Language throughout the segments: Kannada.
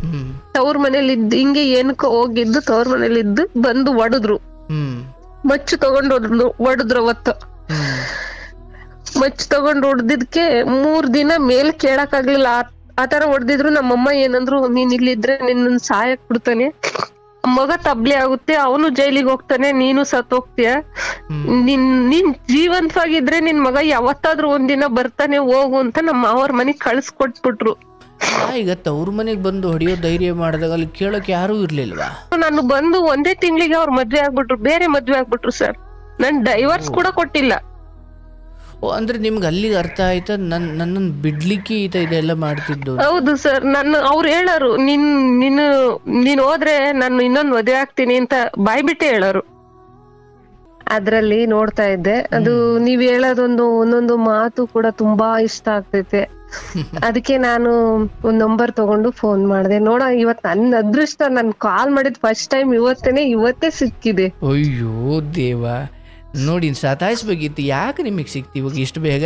ಹ್ಮ್ ತವ್ರ ಮನೇಲಿ ಇದ್ದು ಹಿಂಗೆ ಏನಕ್ಕೋ ಹೋಗಿದ್ದು ತವ್ರ ಮನೇಲಿ ಇದ್ದು ಬಂದು ಹೊಡೆದ್ರು. ಹ್ಮ್ ಮಚ್ಚು ತಗೊಂಡ್ ಹೊಡೆದ್ರು ಅವತ್ತು. ಹ್ಮ್ ಮಚ್ಚು ತಗೊಂಡ್ ಹೊಡೆದಿದ್ಕೆ 3 ದಿನ ಮೇಲ್ ಕೇಳಕ್ ಆಗ್ಲಿಲ್ಲ. ಆತರ ಹೊಡೆದಿದ್ರು. ನಮ್ಮಮ್ಮ ಏನಂದ್ರು, ನೀನ್ ಇಲ್ಲಿದ್ರೆ ನಿನ್ನ ಸಾಯಕ್ ಬಿಡ್ತಾನೆ, ಮಗ ತಬ್ಲಿ ಆಗುತ್ತೆ, ಅವನು ಜೈಲಿಗೆ ಹೋಗ್ತಾನೆ, ನೀನು ಸತ್ ಹೋಗ್ತೀಯ, ನೀನ್ ಜೀವಂತವಾಗಿದ್ರೆ ನಿನ್ ಮಗ ಯಾವತ್ತಾದ್ರೂ ಒಂದಿನ ಬರ್ತಾನೆ, ಹೋಗು ಅಂತ ನಮ್ಮ ಅವ್ರ ಮನೆಗ್ ಕಳ್ಸ್ಕೊಟ್ಬಿಟ್ರು. ಈಗ ತವ್ರ ಮನೆಗ್ ಬಂದು ಹೊಡೆಯೋ ಧೈರ್ಯ ಮಾಡಿದಾಗ ಅಲ್ಲಿ ಕೇಳಕ್ ಯಾರೂ ಇರ್ಲಿಲ್ವಾ? ನಾನು ಬಂದು 1 ತಿಂಗಳಿಗೆ ಅವ್ರ ಮದ್ವೆ ಆಗ್ಬಿಟ್ರು, ಬೇರೆ ಮದ್ವೆ ಆಗ್ಬಿಟ್ರು ಸರ್. ನನ್ ಡೈವರ್ಸ್ ಕೂಡ ಕೊಟ್ಟಿಲ್ಲ. ಅಂದ್ರೆ ನಿಮ್ಗೆ ಅಲ್ಲಿಗೆ ಅರ್ಥ ಆಯ್ತಾ ನನ್ನನ್ನು ಬಿಡ್ಲಿಕ್ಕೆ ಇದೆಲ್ಲ ಮಾಡ್ತಿದ್ದು? ಹೌದು ಸರ್. ಅವ್ರು ಹೇಳೋರು, ನೀನ್ ಹೋದ್ರೆ ನಾನು ಇನ್ನೊಂದ್ ಮದ್ವೆ ಆಗ್ತೀನಿ ಅಂತ ಬಾಯ್ಬಿಟ್ಟೆ ಹೇಳೋರು. ಅದ್ರಲ್ಲಿ ನೋಡ್ತಾ ಇದ್ದೆ, ಅದು ನೀವ್ ಒಂದೊಂದು ಮಾತು ಕೂಡ ತುಂಬಾ ಇಷ್ಟ ಆಗ್ತೈತೆ. ಅದಕ್ಕೆ ನಾನು ಒಂದ್ ನಂಬರ್ ತಗೊಂಡು ಫೋನ್ ಮಾಡಿದೆ. ನೋಡ, ಇವತ್ ನನ್ನ ಅದೃಷ್ಟ, ನನ್ ಕಾಲ್ ಮಾಡಿದ್ ಫಸ್ಟ್ ಟೈಮ್ ಇವತ್ತೇ ಸಿಕ್ಕಿದೆ. ಅಯ್ಯೋ ದೇವ, ನೋಡಿ ಸತಾಯಿಸ್ಬೇಕಿತ್ತು. ಯಾಕೆ ನಿಮಗ್ ಸಿಕ್ತಿ ಇವಾಗ ಇಷ್ಟು ಬೇಗ?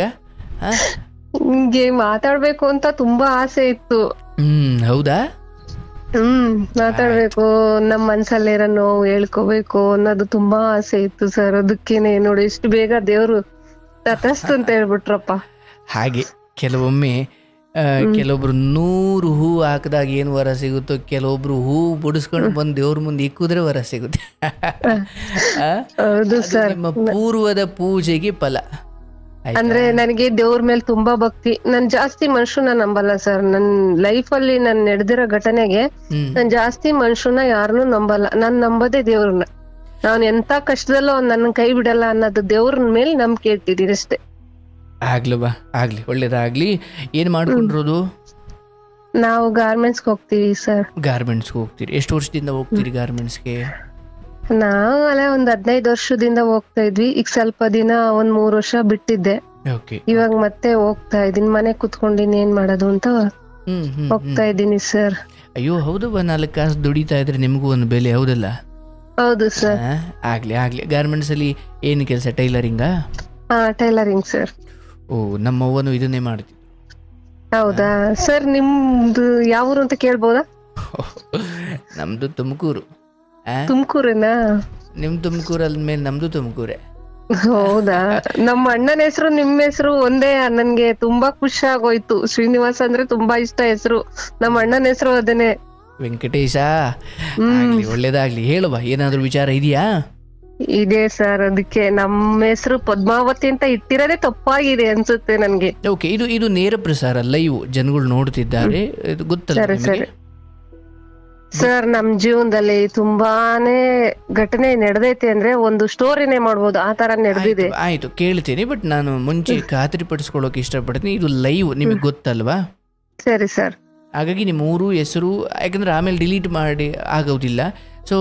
ನಿಮ್ಗೆ ಮಾತಾಡ್ಬೇಕು ಅಂತ ತುಂಬಾ ಆಸೆ ಇತ್ತು. ಹೌದಾ? ಮಾತಾಡ್ಬೇಕು, ನಮ್ ಮನ್ಸಲ್ಲಿರೋ ನೋವು ಹೇಳ್ಕೋಬೇಕು ಅನ್ನೋದು ತುಂಬಾ ಆಸೆ ಇತ್ತು ಸರ್. ಅದಕ್ಕೇನೆ ನೋಡಿ ಇಷ್ಟು ಬೇಗ ದೇವ್ರು ತತಸ್ತು ಅಂತ ಹೇಳ್ಬಿಟ್ರಪ್ಪ. ಹಾಗೆ ಕೆಲವೊಮ್ಮೆ ಕೆಲವೊಬ್ರು 100 ಹೂ ಹಾಕಿದಾಗ ಏನ್ ವರ ಸಿಗುತ್ತೋ, ಕೆಲವೊಬ್ರು ಹೂ ಬುಡಿಸ್ಕೊಂಡು ಬಂದು ದೇವ್ರ ಮುಂದೆ ಇಕ್ಕಿದ್ರೆ ವರ ಸಿಗುತ್ತೆ. ಹೌದು ಸರ್. ನಿಮ್ಮ ಪೂರ್ವದ ಪೂಜೆಗೆ ಫಲ. ಅಂದ್ರೆ ನನಗೆ ದೇವ್ರ ಮೇಲೆ ತುಂಬಾ ಭಕ್ತಿ. ನಾನ್ ಜಾಸ್ತಿ ಮನುಷ್ಯನ ನಂಬಲ್ಲ ಸರ್. ನನ್ ಲೈಫ್ ಅಲ್ಲಿ ನನ್ ನಡೆದಿರೋ ಘಟನೆಗೆ ನಾನ್ ಜಾಸ್ತಿ ಮನುಷ್ಯನ ಯಾರನ್ನೂ ನಂಬಲ್ಲ. ನಾನ್ ನಂಬದೇ ದೇವ್ರನ್ನ. ನಾನ್ ಎಂತ ಕಷ್ಟದಲ್ಲೂ ನನ್ನ ಕೈ ಬಿಡಲ್ಲ ಅನ್ನೋದು ದೇವ್ರ ಮೇಲೆ ನಂಬಿಕೆ ಇಟ್ಟಿದ್ದೀನಿ ಅಷ್ಟೇ. ಆಗ್ಲವಾ, ಆಗ್ಲಿ, ಒಳ್ಳೇದಾಗ್ಲಿ. ಏನ್ ಮಾಡ್ಕೊಂಡಿರೋದು? ನಾವು ಗಾರ್ಮೆಂಟ್ಸ್ ಹೋಗ್ತೀವಿ ಸರ್. ಗಾರ್ಮೆಂಟ್ಸ್ ಹೋಗ್ತೀರಿ? ಎಷ್ಟು ವರ್ಷದಿಂದ ಹೋಗ್ತೀರಿ ಗಾರ್ಮೆಂಟ್ಸ್ಗೆ? ನಾವು ಅಲ್ಲ ಒಂದ್ 15 ವರ್ಷದಿಂದ ಹೋಗ್ತಾ ಇದ್ವಿ. ಈಗ ಸ್ವಲ್ಪ ದಿನ 1-3 ವರ್ಷ ಬಿಟ್ಟಿದ್ದೆ. ಇವಾಗ ಮತ್ತೆ ಹೋಗ್ತಾ ಇದೀನಿ. ಮನೆ ಕುತ್ಕೊಂಡಿನಿ, ಏನ್ ಮಾಡೋದು ಅಂತ ಹೋಗ್ತಾ ಇದ್ದೀನಿ ಸರ್. ಅಯ್ಯೋ ಹೌದವ್ವ, 4 ಕಾಸು ದುಡಿತಾ ಇದ್ರೆ ನಿಮಗೂ ಒಂದು ಬೆಲೆ, ಹೌದಲ್ಲ? ಹೌದು ಸರ್. ಆಗ್ಲಿ ಆಗ್ಲಿ. ಗಾರ್ಮೆಂಟ್ಸ್ ಅಲ್ಲಿ ಏನ್ ಕೆಲಸ? ಟೈಲರಿಂಗಾ? Tailoring sir. ಓ, ನಮ್ಮವ್ವನು ಇದನ್ನೇ ಮಾಡ್ತಿದ್ರು. ಹೌದಾ ಸರ್? ನಿಮ್ದು ಯಾವ ಊರು ಅಂತ ಕೇಳ್ಬೋದಾ? ನಮ್ದು ತುಮಕೂರು. ತುಮಕೂರೇನಾ? ನಿಮ್ ತುಮಕೂರಲ್ಲಿ ಮೇಲೆ ನಮ್ದು ತುಮಕೂರೇ. ಹೌದಾ? ನಮ್ಮ ಅಣ್ಣನ ಹೆಸರು ನಿಮ್ಮ ಹೆಸರು ಒಂದೇ. ನನ್ಗೆ ತುಂಬಾ ಖುಷಿ ಆಗೋಯ್ತು. ಶ್ರೀನಿವಾಸ್ ಅಂದ್ರೆ ತುಂಬಾ ಇಷ್ಟ ಹೆಸರು. ನಮ್ಮ ಅಣ್ಣನ ಹೆಸರು ಅದೇನೆ, ವೆಂಕಟೇಶ. ಆಗ್ಲಿ, ಒಳ್ಳೇದಾಗ್ಲಿ. ಹೇಳುವ, ಏನಾದ್ರು ವಿಚಾರ ಇದೆಯಾ? ಇದೆ ಸರ್. ಅದಕ್ಕೆ ನಮ್ಮ ಹೆಸರು ಪದ್ಮಾವತಿ ಅಂತ ಇಟ್ಟಿರೋದೇ ತಪ್ಪಾಗಿದೆ ಅನ್ಸುತ್ತೆ ನನ್ಗೆ. ಓಕೆ, ಇದು ನೇರ ಪ್ರಸಾರ, ಲೈವ್, ಜನಗಳು ನೋಡ್ತಿದ್ದಾರೆ, ಇದು ಗೊತ್ತಲ್ಲ ನಿಮಗೆ? ಸರ್, ನಮ್ ಜೀವನದಲ್ಲಿ ತುಂಬಾನೇ ಘಟನೆ ನಡೆದೈತೆ ಅಂದ್ರೆ ಒಂದು ಸ್ಟೋರಿನೇ ಮಾಡ್ಬೋದು, ಆ ತರ ನಡೆದಿದೆ. ಆಯ್ತು, ಕೇಳ್ತೀನಿ. ಬಟ್ ನಾನು ಮುಂಚೆ ಖಾತ್ರಿ ಪಡಿಸ್ಕೊಳ್ಳೋಕೆ ಇಷ್ಟಪಡ್ತೀನಿ, ಇದು ಲೈವ್, ನಿಮಗೆ ಗೊತ್ತಲ್ವಾ? ಸರಿ ಸರ್. ಹಾಗಾಗಿ ನಿಮ್ಮ ಊರು ಹೆಸರು, ಯಾಕಂದ್ರೆ ಆಮೇಲೆ ಡಿಲೀಟ್ ಮಾಡಿ ಆಗೋದಿಲ್ಲ. ಸೊ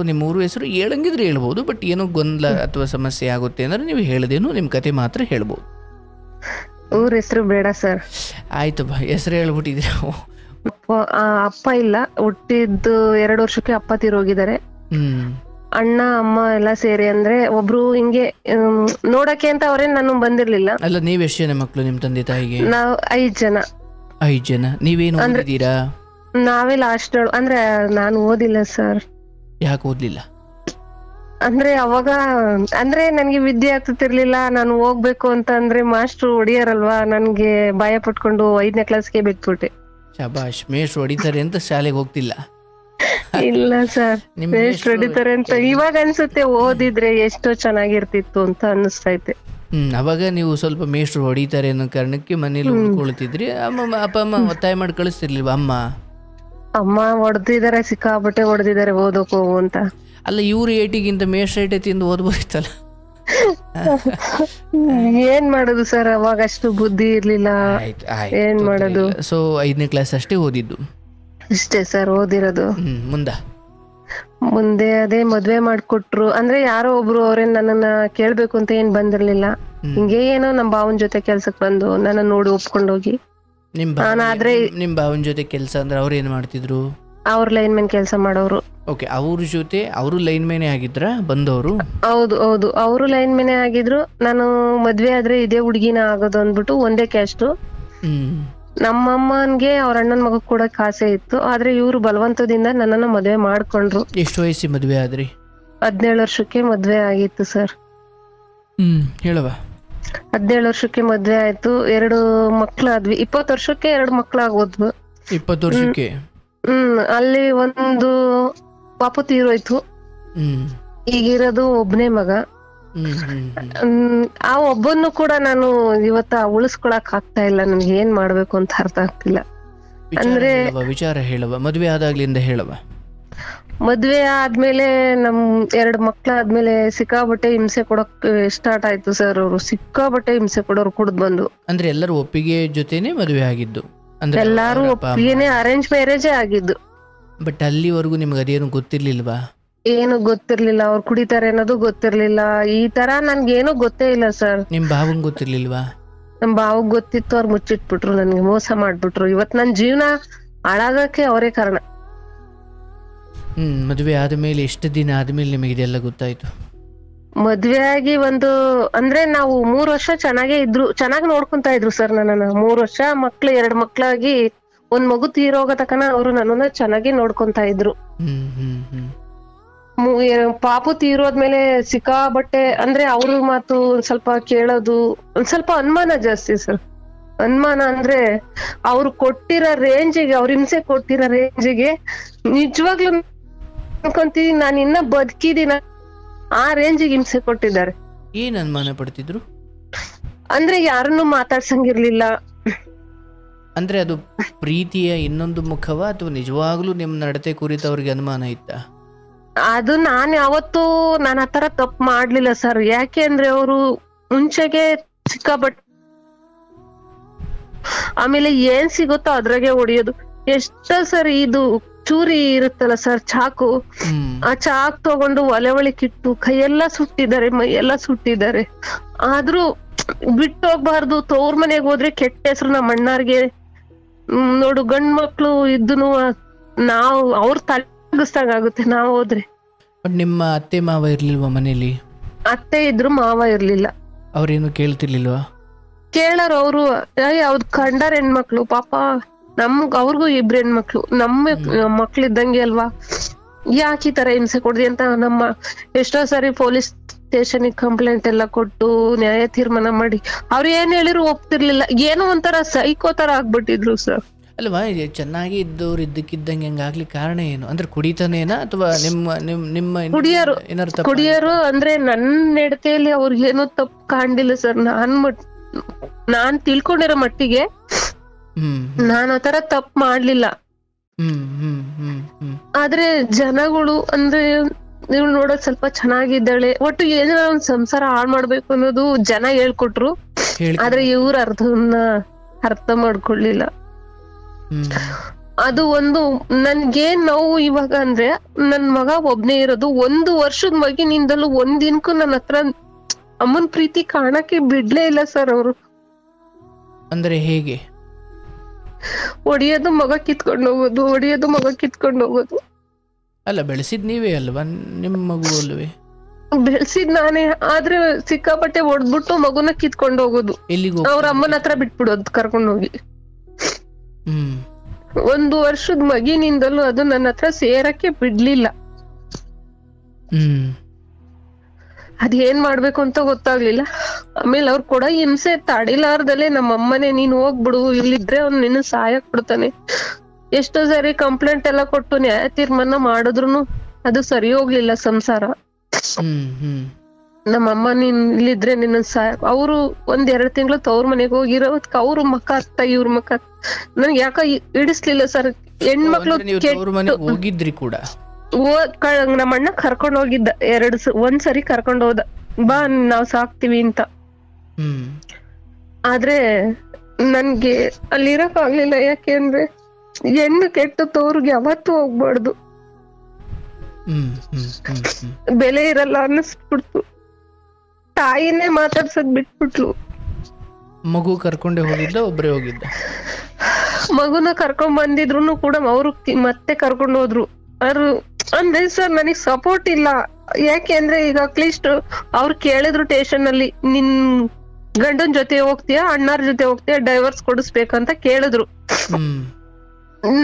ನಿಮ್ಮ ಊರು ಹೆಸರು ಹೇಳಂಗಿದ್ರೆ ಹೇಳ್ಬೋದು. ಬಟ್ ಏನೋ ಗೊಂದಲ ಅಥವಾ ಸಮಸ್ಯೆ ಆಗುತ್ತೆ ಅಂದ್ರೆ ನೀವು ಹೇಳದೇನು ನಿಮ್ಮ ಕತೆ ಮಾತ್ರ ಹೇಳ್ಬೋದು. ಊರ ಹೆಸರು ಬೇಡ ಸರ್. ಆಯ್ತು ಬಾ, ಹೆಸರು ಹೇಳ್ಬಿಟ್ಟಿದ್ರೆ. ಅಪ್ಪ ಇಲ್ಲ, ಹುಟ್ಟಿದ್ದು 2 ವರ್ಷಕ್ಕೆ ಅಪ್ಪ ತೀರೋಗಿದ್ದಾರೆ. ಅಣ್ಣ ಅಮ್ಮ ಎಲ್ಲ ಸೇರಿ ಅಂದ್ರೆ ಒಬ್ರು ಹಿಂಗೆ ನೋಡಕ್ಕೆ ಅಂತ ಅವ್ರೇ ನಾನು ಬಂದಿರ್ಲಿಲ್ಲ. ಅಲ್ಲ, ನೀವ್ ಎಷ್ಟು ಜನ ಮಕ್ಳು ನಿಮ್ ತಂದೆ ತಾಯಿಗೆ? ನಾವ್ 5 ಜನ. 5 ಜನ. ನೀವೇನು ಓದಿದ್ದೀರಾ? ನಾವೇ ಲಾಸ್ಟ್. ಅಂದ್ರೆ ನಾನು ಓದಿಲ್ಲ ಸರ್. ಯಾಕೆ ಓದ್ಲಿಲ್ಲ? ಅಂದ್ರೆ ಅವಾಗ ಅಂದ್ರೆ ನನ್ಗೆ ವಿದ್ಯೆ ಆಗ್ತಿರ್ಲಿಲ್ಲ. ನಾನು ಹೋಗ್ಬೇಕು ಅಂತ ಅಂದ್ರೆ ಮಾಸ್ಟ್ರು ಹೊಡಿಯಾರಲ್ವಾ, ನನ್ಗೆ ಭಯ ಪಟ್ಕೊಂಡು 5ನೇ ಕ್ಲಾಸ್ಗೆ ಬಿಟ್ಬಿಟ್ಟೆ. ಶಬಾಷ್, ಮೇಷ್ಟ್ರು ಹೊಡಿತಾರೆ ಅಂತ ಶಾಲೆಗೆ ಹೋಗ್ತಿಲ್ಲ? ಇಲ್ಲ ಸರ್, ಮೇಷ್ಟ್ರು ಹೊಡಿತಾರೆ ಅಂತ ಇವಾಗ ಅನ್ಸುತ್ತೆ. ಓದಿದ್ರೆ ಎಷ್ಟೋ ಚೆನ್ನಾಗಿರ್ತಿತ್ತು ಅಂತ ಅನ್ನಿಸ್ತೈತೆ. ಅವಾಗ ನೀವು ಸ್ವಲ್ಪ ಮೇಷ್ಟ್ರು ಹೊಡಿತಾರೆ ಅನ್ನೋ ಕಾರಣಕ್ಕೆ ಮನೇಲಿ ಉಳ್ಕೊಳ್ತಿದ್ರಿ. ಅಪ್ಪ ಅಮ್ಮ ಒತ್ತಾಯ ಮಾಡಿ ಕಳಿಸ್ತಿರ್ಲಿಲ್ವಾ? ಅಮ್ಮ ಹೊಡೆದಿದ್ದಾರೆ, ಸಿಕ್ಕಾಬಟ್ಟೆ ಹೊಡೆದಿದ್ದಾರೆ, ಓದೋಕ್ ಹೋಗು ಅಂತ. ಅಲ್ಲ, ಇವ್ರು 8ಗಿಂತ ಮೇಷ್ಟ್ರ 8 ತಿಂದು ಓದ್ಬೋದಿತ್ತಲ್ಲ? ಏನ್ ಮಾಡೋದು ಸರ್, ಅವಾಗ ಅಷ್ಟು ಬುದ್ಧಿ ಇರ್ಲಿಲ್ಲ. ಏನ್ ಮಾಡೋದು? ಸೊ 5ನೇ ಕ್ಲಾಸ್ ಅಷ್ಟೇ ಓದಿದ್ದು? ಇಷ್ಟೇ ಸರ್ ಓದಿರೋದು. ಮುಂದೆ ಅದೇ ಮದ್ವೆ ಮಾಡ್ಕೊಟ್ರು. ಅಂದ್ರೆ ಯಾರೋ ಒಬ್ರು ಅವ್ರೇನ್ ನನ್ನನ್ನ ಕೇಳ್ಬೇಕು ಅಂತ ಏನ್ ಬಂದಿರ್ಲಿಲ್ಲ. ಹಿಂಗೆ ಏನೋ ನಮ್ ಭಾವನ್ ಜೊತೆ ಕೆಲ್ಸಕ್ ಬಂದು ನನ್ನ ನೋಡಿ ಒಪ್ಕೊಂಡೋಗಿ. ನಿಮ್ ಭಾವನ್ ಜೊತೆ ಕೆಲ್ಸ ಅಂದ್ರೆ ಅವ್ರ ಏನ್ ಮಾಡ್ತಿದ್ರು? ಅವ್ರ ಲೈನ್ ಮ್ಯಾನ್ ಕೆಲ್ಸ ಮಾಡೋರು. ಓಕೆ, ಅವ್ರ ಜೊತೆ ಅವರು ಲೈನ್ ಮ್ಯಾನೇ ಆಗಿದ್ರ ಬಂದವರು? ಹೌದು ಹೌದು, ಅವರು ಲೈನ್ ಮ್ಯಾನೇ ಆಗಿದ್ರು. ನಾನು ಮದ್ವೆ ಆದ್ರೆ ಇದೇ ಹುಡ್ಗಿನ ಆಗೋದು ಅಂದ್ಬಿಟ್ಟು ಒಂದೇ ಕ್ಯಾಸ್ಟ್. ನಮ್ಮಮ್ಮನ್ಗೆ ಅವ್ರ ಅಣ್ಣನ ಮಗ ಕೂಡ ಆಸೆ ಇತ್ತು, ಆದ್ರೆ ಇವ್ರು ಬಲವಂತದಿಂದ ನನ್ನನ್ನ ಮದ್ವೆ ಮಾಡ್ಕೊಂಡ್ರು. ಎಷ್ಟು ವಯಸ್ಸಿಗೆ ಮದುವೆ ಆದ್ರಿ? 17 ವರ್ಷಕ್ಕೆ ಮದ್ವೆ ಆಗಿತ್ತು ಸರ್. ಹೇಳವ. 17 ವರ್ಷಕ್ಕೆ ಮದ್ವೆ ಆಯ್ತು, 2 ಮಕ್ಳಾದ್ವಿ. 20 ವರ್ಷಕ್ಕೆ 2 ಮಕ್ಳಾಗೋದ್ವು. 20 ವರ್ಷಕ್ಕೆ? ಅಲ್ಲಿ ಒಂದು ಪಾಪು ತೀರೋಯ್ತು. ಈಗಿರೋದು ಒಬ್ನೇ ಮಗ. ಆ ಒಬ್ಬನ್ನು ಕೂಡ ನಾನು ಇವತ್ತ ಉಳಿಸ್ಕೊಳಕ್ ಆಗ್ತಾ ಇಲ್ಲ. ನನ್ಗೆ ಏನ್ ಮಾಡ್ಬೇಕು ಅಂತ ಅರ್ಥ ಆಗ್ತಿಲ್ಲ. ಅಂದ್ರೆ ವಿಚಾರ ಹೇಳವ. ಮದ್ವೆ ಆದಾಗ್ಲಿಂದ ಹೇಳವ. ಮದ್ವೆ ಆದ್ಮೇಲೆ ನಮ್ 2 ಮಕ್ಳಾದ್ಮೇಲೆ ಸಿಕ್ಕಾಬಟ್ಟೆ ಹಿಂಸೆ ಕೊಡಕ್ ಸ್ಟಾರ್ಟ್ ಆಯ್ತು ಸರ್. ಅವ್ರು ಸಿಕ್ಕಾಬಟ್ಟೆ ಹಿಂಸೆ ಕೊಡೋರು ಕುಡ್ದ್ ಬಂದು. ಅಂದ್ರೆ ಎಲ್ಲರೂ ಒಪ್ಪಿಗೆ ಜೊತೆನೆ ಮದ್ವೆ ಆಗಿದ್ದು? ಅಂದ್ರೆ ಎಲ್ಲಾರು ಒಪ್ಪಿಗೆನೆ, ಅರೇಂಜ್ ಮ್ಯಾರೇಜೇ ಆಗಿದ್ದು. ಬಟ್ ಅಲ್ಲಿವರೆಗೂ ನಿಮ್ಗೆ ಅದೇನು ಗೊತ್ತಿರ್ಲಿಲ್ವಾ? ಏನು ಗೊತ್ತಿರ್ಲಿಲ್ಲ. ಅವ್ರು ಕುಡಿತಾರೆ ಅನ್ನೋದು ಗೊತ್ತಿರ್ಲಿಲ್ಲ. ಈ ತರ ನನ್ಗೇನು ಗೊತ್ತೇ ಇಲ್ಲ ಸರ್. ನಿಮ್ ಭಾವಂಗ್ ಗೊತ್ತಿರ್ಲಿಲ್ವಾ? ನಮ್ ಭಾವಗ್ ಗೊತ್ತಿತ್ತು, ಅವ್ರು ಮುಚ್ಚಿಟ್ಬಿಟ್ರು, ನನ್ಗೆ ಮೋಸ ಮಾಡ್ಬಿಟ್ರು. ಇವತ್ ನನ್ ಜೀವನ ಹಾಳಾಗಕ್ಕೆ ಅವರೇ ಕಾರಣ. ಮದ್ವೆ ಆದ್ಮೇಲೆ ಎಷ್ಟು ದಿನ ಆದ್ಮೇಲೆ ನಿಮಗೆ ಇದೆಲ್ಲ ಗೊತ್ತಾಯ್ತು? ಮದ್ವೆ ಆಗಿ ಅಂದ್ರೆ ನಾವು 3 ವರ್ಷ ಚೆನ್ನಾಗೇ ಇದ್ರು, ಚೆನ್ನಾಗಿ ನೋಡ್ಕೊಂತಾ ಇದ್ರು ಸರ್ ನನ್ನನ್ನ. 3 ವರ್ಷ 2 ಮಕ್ಳಾಗಿ 1 ಮಗು ತೀರೋಗ ತಕನ ಅವ್ರು ನನ್ನನ್ನ ಚೆನ್ನಾಗಿ ನೋಡ್ಕೊಂತಾ ಇದ್ರು. ಪಾಪು ತೀರೋದ್ಮೇಲೆ ಸಿಕ್ಕಾಬಟ್ಟೆ ಅಂದ್ರೆ ಅವ್ರ ಮಾತು ಒಂದ್ ಸ್ವಲ್ಪ ಕೇಳೋದು, ಒಂದ್ ಸ್ವಲ್ಪ ಅನುಮಾನ ಜಾಸ್ತಿ ಸರ್. ಅನುಮಾನ ಅಂದ್ರೆ ಅವ್ರು ಕೊಟ್ಟಿರೋ ರೇಂಜಿಗೆ, ಅವ್ರ ಹಿಂಸೆ ಕೊಟ್ಟಿರೋ ರೇಂಜಿಗೆ ನಿಜವಾಗ್ಲೂ ಅನ್ಕೊಂತೀನಿ ನಾನು ಇನ್ನ ಬದುಕಿದೀನ, ಆ ರೇಂಜಿಗೆ ಹಿಂಸೆ ಕೊಟ್ಟಿದ್ದಾರೆ. ಏನ್ ಅನುಮಾನ ಪಡ್ತಿದ್ರು? ಅಂದ್ರೆ ಯಾರನ್ನು ಮಾತಾಡ್ಸಂಗಿರ್ಲಿಲ್ಲ. ಅಂದ್ರೆ ಅದು ಪ್ರೀತಿಯ ಇನ್ನೊಂದು ಮುಖವಾ ಅಥವಾ ನಿಜವಾಗ್ಲೂ ನಿಮ್ ನಡತೆ ಕುರಿತು ಅವ್ರಿಗೆ ಅನುಮಾನ ಇತ್ತ? ಅದು ನಾನ್ ಯಾವತ್ತೂ ನಾನು ಆತರ ತಪ್ಪು ಮಾಡ್ಲಿಲ್ಲ ಸರ್. ಯಾಕೆ ಅಂದ್ರೆ ಅವರು ಮುಂಚೆಗೆ ಸಿಕ್ಕಾಬಟ್ಟೆ, ಆಮೇಲೆ ಏನ್ ಸಿಗುತ್ತೋ ಅದ್ರಾಗೆ ಹೊಡಿಯೋದು. ಎಷ್ಟ ಸರ್ ಇದು ಚೂರಿ ಇರುತ್ತಲ್ಲ ಸರ್, ಚಾಕು, ಆ ಚಾಕ್ ತಗೊಂಡು ಒಲೆಕಿಟ್ಟು ಕೈಯೆಲ್ಲ ಸುಟ್ಟಿದ್ದಾರೆ, ಮೈಯೆಲ್ಲ ಸುಟ್ಟಿದ್ದಾರೆ. ಆದ್ರೂ ಬಿಟ್ಟು ಹೋಗ್ಬಾರ್ದು. ತವ್ರ ಮನೆಗ್ ಹೋದ್ರೆ ಕೆಟ್ಟ ಹೆಸರು ನಮ್ಮ ಅಣ್ಣಾರ್ಗೆ. ನೋಡು ಗಂಡ್ ಮಕ್ಳು ಇದ್ದುನು ನಾವು ಅವ್ರ ತಲೆಗಿಸ್ದಂಗಾಗುತ್ತೆ ನಾವ್ ಹೋದ್ರೆ. ನಿಮ್ಮ ಅತ್ತೆ ಮಾವ ಇರ್ಲಿಲ್ವಾ ಮನೇಲಿ? ಅತ್ತೆ ಇದ್ರು, ಮಾವ ಇರ್ಲಿಲ್ಲ. ಅವ್ರೇನು ಕೇಳ್ತಿರ್ಲಿಲ್ವಾ? ಕೇಳಾರ ಅವರು. ಯಾವ್ದು ಕಂಡಾರ ಹೆಣ್ಮಕ್ಳು ಪಾಪ. ಅವ್ರಿಗೂ 2 ಹೆಣ್ಮಕ್ಳು, ನಮ್ಮ ಮಕ್ಳಿದ್ದಂಗೆ ಅಲ್ವಾ. ಯಾಕೆ ಈ ತರ ಹಿಂಸೆ ಕೊಡ್ದಿ ಅಂತ ನಮ್ಮ ಎಷ್ಟೋ ಸಾರಿ ಪೊಲೀಸ್ ಸ್ಟೇಷನ್ ಕಂಪ್ಲೇಂಟ್ ಎಲ್ಲ ಕೊಟ್ಟು ನ್ಯಾಯ ತೀರ್ಮಾನ ಮಾಡಿ ಅವ್ರು ಏನ್ ಹೇಳಿದ್ರು ಒಪ್ತಿರ್ಲಿಲ್ಲ. ಏನೋ ಒಂಥರ ಸೈಕೋ ತರ ಆಗ್ಬಿಟ್ಟಿದ್ರು ಸರ್. ಅಲ್ವಾ, ಚೆನ್ನಾಗಿ ಇದ್ದವ್ರು ಇದ್ದಕ್ಕಿದ್ದಂಗೆ ಹಂಗಾಗ್ಲಿಕ್ಕೆ ಕಾರಣ ಏನು? ಅಂದ್ರೆ ಕುಡಿತಾನೇನಾ ಅಥವಾ ನಿಮ್ಮ ಕುಡಿಯರು ಅಂದ್ರೆ ನನ್ನ ನಡತೆಯಲ್ಲಿ ಅವ್ರಿಗೇನು ತಪ್ಪು ಕಾಣ್ಲಿಲ್ಲ ಸರ್. ನಾನ್ ತಿಳ್ಕೊಂಡಿರೋ ಮಟ್ಟಿಗೆ ನಾನು ಆತರ ತಪ್ಪು ಮಾಡ್ಲಿಲ್ಲ. ಆದ್ರೆ ಜನಗಳು ಅಂದ್ರೆ ನೀವು ನೋಡೋದ್ ಸ್ವಲ್ಪ ಚೆನ್ನಾಗಿದ್ದಾಳೆ, ಒಟ್ಟು ಏನೋ ಒಂದ್ ಸಂಸಾರ ಹಾಳು ಮಾಡ್ಬೇಕು ಅನ್ನೋದು ಜನ ಹೇಳ್ಕೊಟ್ರು. ಆದ್ರೆ ಇವ್ರ ಅರ್ಥ ಮಾಡ್ಕೊಳ್ಳಿಲ್ಲ. ಅದು ಒಂದು ನನ್ಗೇನ್ ನೋವು ಇವಾಗ ಅಂದ್ರೆ, ನನ್ ಮಗ ಒಬ್ನೇ ಇರೋದು. 1 ವರ್ಷದ ಮಗಿನಿಂದಲೂ ಒಂದಿನಕ್ಕೂ ನನ್ನ ಹತ್ರ ಅಮ್ಮನ್ ಪ್ರೀತಿ ಕಾಣಕ್ಕೆ ಬಿಡ್ಲೇ ಇಲ್ಲ ಸರ್ ಅವರು. ಅಂದ್ರೆ ಹೇಗೆ? ಹೊಡಿಯೋದು, ಮಗ ಕಿತ್ಕೊಂಡು ಹೋಗೋದು, ಹೊಡಿಯೋದು, ಮಗ ಕಿತ್ಕೊಂಡು ಹೋಗೋದು. ಅಲ್ಲ, ಬೆಳೆಸಿದ್ ನೀವೇ ಅಲ್ವಾ? ನಿಮ್ಮ ಮಗು ಅಲ್ವೇ? ಬೆಳೆಸಿದ್ ನಾನೇ. ಆದ್ರೆ ಸಿಕ್ಕಾಪಟ್ಟೆ ಹೊಡ್ದ್ಬಿಟ್ಟು ಮಗುನ ಕಿತ್ಕೊಂಡು ಹೋಗೋದು, ಅವ್ರ ಅಮ್ಮನ ಹತ್ರ ಬಿಟ್ಬಿಡೋದು ಕರ್ಕೊಂಡೋಗಿ. 1 ವರ್ಷದ ಮಗಿನಿಂದಲೂ ಅದು ನನ್ನ ಹತ್ರ ಸೇರಕ್ಕೆ ಬಿಡ್ಲಿಲ್ಲ. ಅದೇನ್ ಮಾಡ್ಬೇಕು ಅಂತ ಗೊತ್ತಾಗ್ಲಿಲ್ಲ. ಆಮೇಲೆ ಅವ್ರು ಕೂಡ ಹಿಂಸೆ ತಡಿಲಾರ್ದಲೆ ನಮ್ಮ ಅಮ್ಮನೇ ನೀನ್ ಹೋಗ್ಬಿಡು, ಇಲ್ಲಿದ್ರೆ ಅವ್ನು ನಿನ್ನ ಸಾಯಕ್ ಬಿಡ್ತಾನೆ. ಎಷ್ಟೋ ಸಾರಿ ಕಂಪ್ಲೇಂಟ್ ಎಲ್ಲ ಕೊಟ್ಟು ನ್ಯಾಯ ತೀರ್ಮಾನ ಮಾಡಿದ್ರು ಅದು ಸರಿ ಹೋಗ್ಲಿಲ್ಲ ಸಂಸಾರ. ನಮ್ಮಮ್ಮ ನೀನ್ ಇಲ್ಲಿದ್ರೆ ನಿನ್ನ ಸಾಯಕ್. ಅವ್ರು 1-2 ತಿಂಗಳು ತವ್ರ ಮನೆಗೆ ಹೋಗಿರೋದಕ್ಕೆ ಅವ್ರ ಮಕ್ಕ ಹತ್ತ ಇವ್ರ ಮಕ್ಕ ನನ್ಗೆ ಯಾಕ ಇಡಿಸ್ಲಿಲ್ಲ ಸರ್. ಹೆಣ್ಮಕ್ಳು ಹೋಗಿದ್ರಿ ಕೂಡ? ನಮ್ಮ ಅಣ್ಣ ಕರ್ಕೊಂಡ್ ಹೋಗಿದ್ದ 1 ಸರಿ ಕರ್ಕೊಂಡ್ ಹೋದ, ಬಾ ನಾವ್ ಸಾಕ್ತಿವಿ ಅಂತ. ಆದ್ರೆ ನನ್ಗೆ ಅಲ್ಲಿ ಇರಕ್ ಆಗ್ಲಿಲ್ಲ. ಯಾಕೆ ಅಂದ್ರೆ ಹೆಣ್ಣು ಕೆಟ್ಟ ತವ್ರಿಗೆ ಯಾವತ್ತೂ ಹೋಗ್ಬಾರ್ದು, ಬೆಲೆ ಇರಲ್ಲ ಅನ್ನಿಸ್ಬಿಡ್ತು. ತಾಯಿನೇ ಮಾತಾಡ್ಸದ್ ಬಿಟ್ಬಿಟ್ಲು. ಮಗು ಕರ್ಕೊಂಡೇ ಹೋಗಿದ್ದ? ಒಬ್ರೇ ಹೋಗಿದ್ದ? ಮಗುನ ಕರ್ಕೊಂಡ್ ಬಂದಿದ್ರು ಕೂಡ ಅವ್ರು ಮತ್ತೆ ಕರ್ಕೊಂಡ್ ಹೋದ್ರು. ಅವ್ರು ಅಂದ್ರೆ ಸರ್ ನನಗ್ ಸಪೋರ್ಟ್ ಇಲ್ಲ. ಯಾಕೆ ಅಂದ್ರೆ ಈಗ ಅಟ್ಲೀಸ್ಟ್ ಅವ್ರು ಕೇಳಿದ್ರು ಸ್ಟೇಷನ್ ಅಲ್ಲಿ, ಗಂಡನ್ ಜೊತೆ ಹೋಗ್ತೀಯಾ ಅಣ್ಣಾರ್ ಜೊತೆ ಹೋಗ್ತೀಯಾ ಡೈವರ್ಸ್ ಕೊಡಿಸ್ಬೇಕಂತ ಕೇಳಿದ್ರು.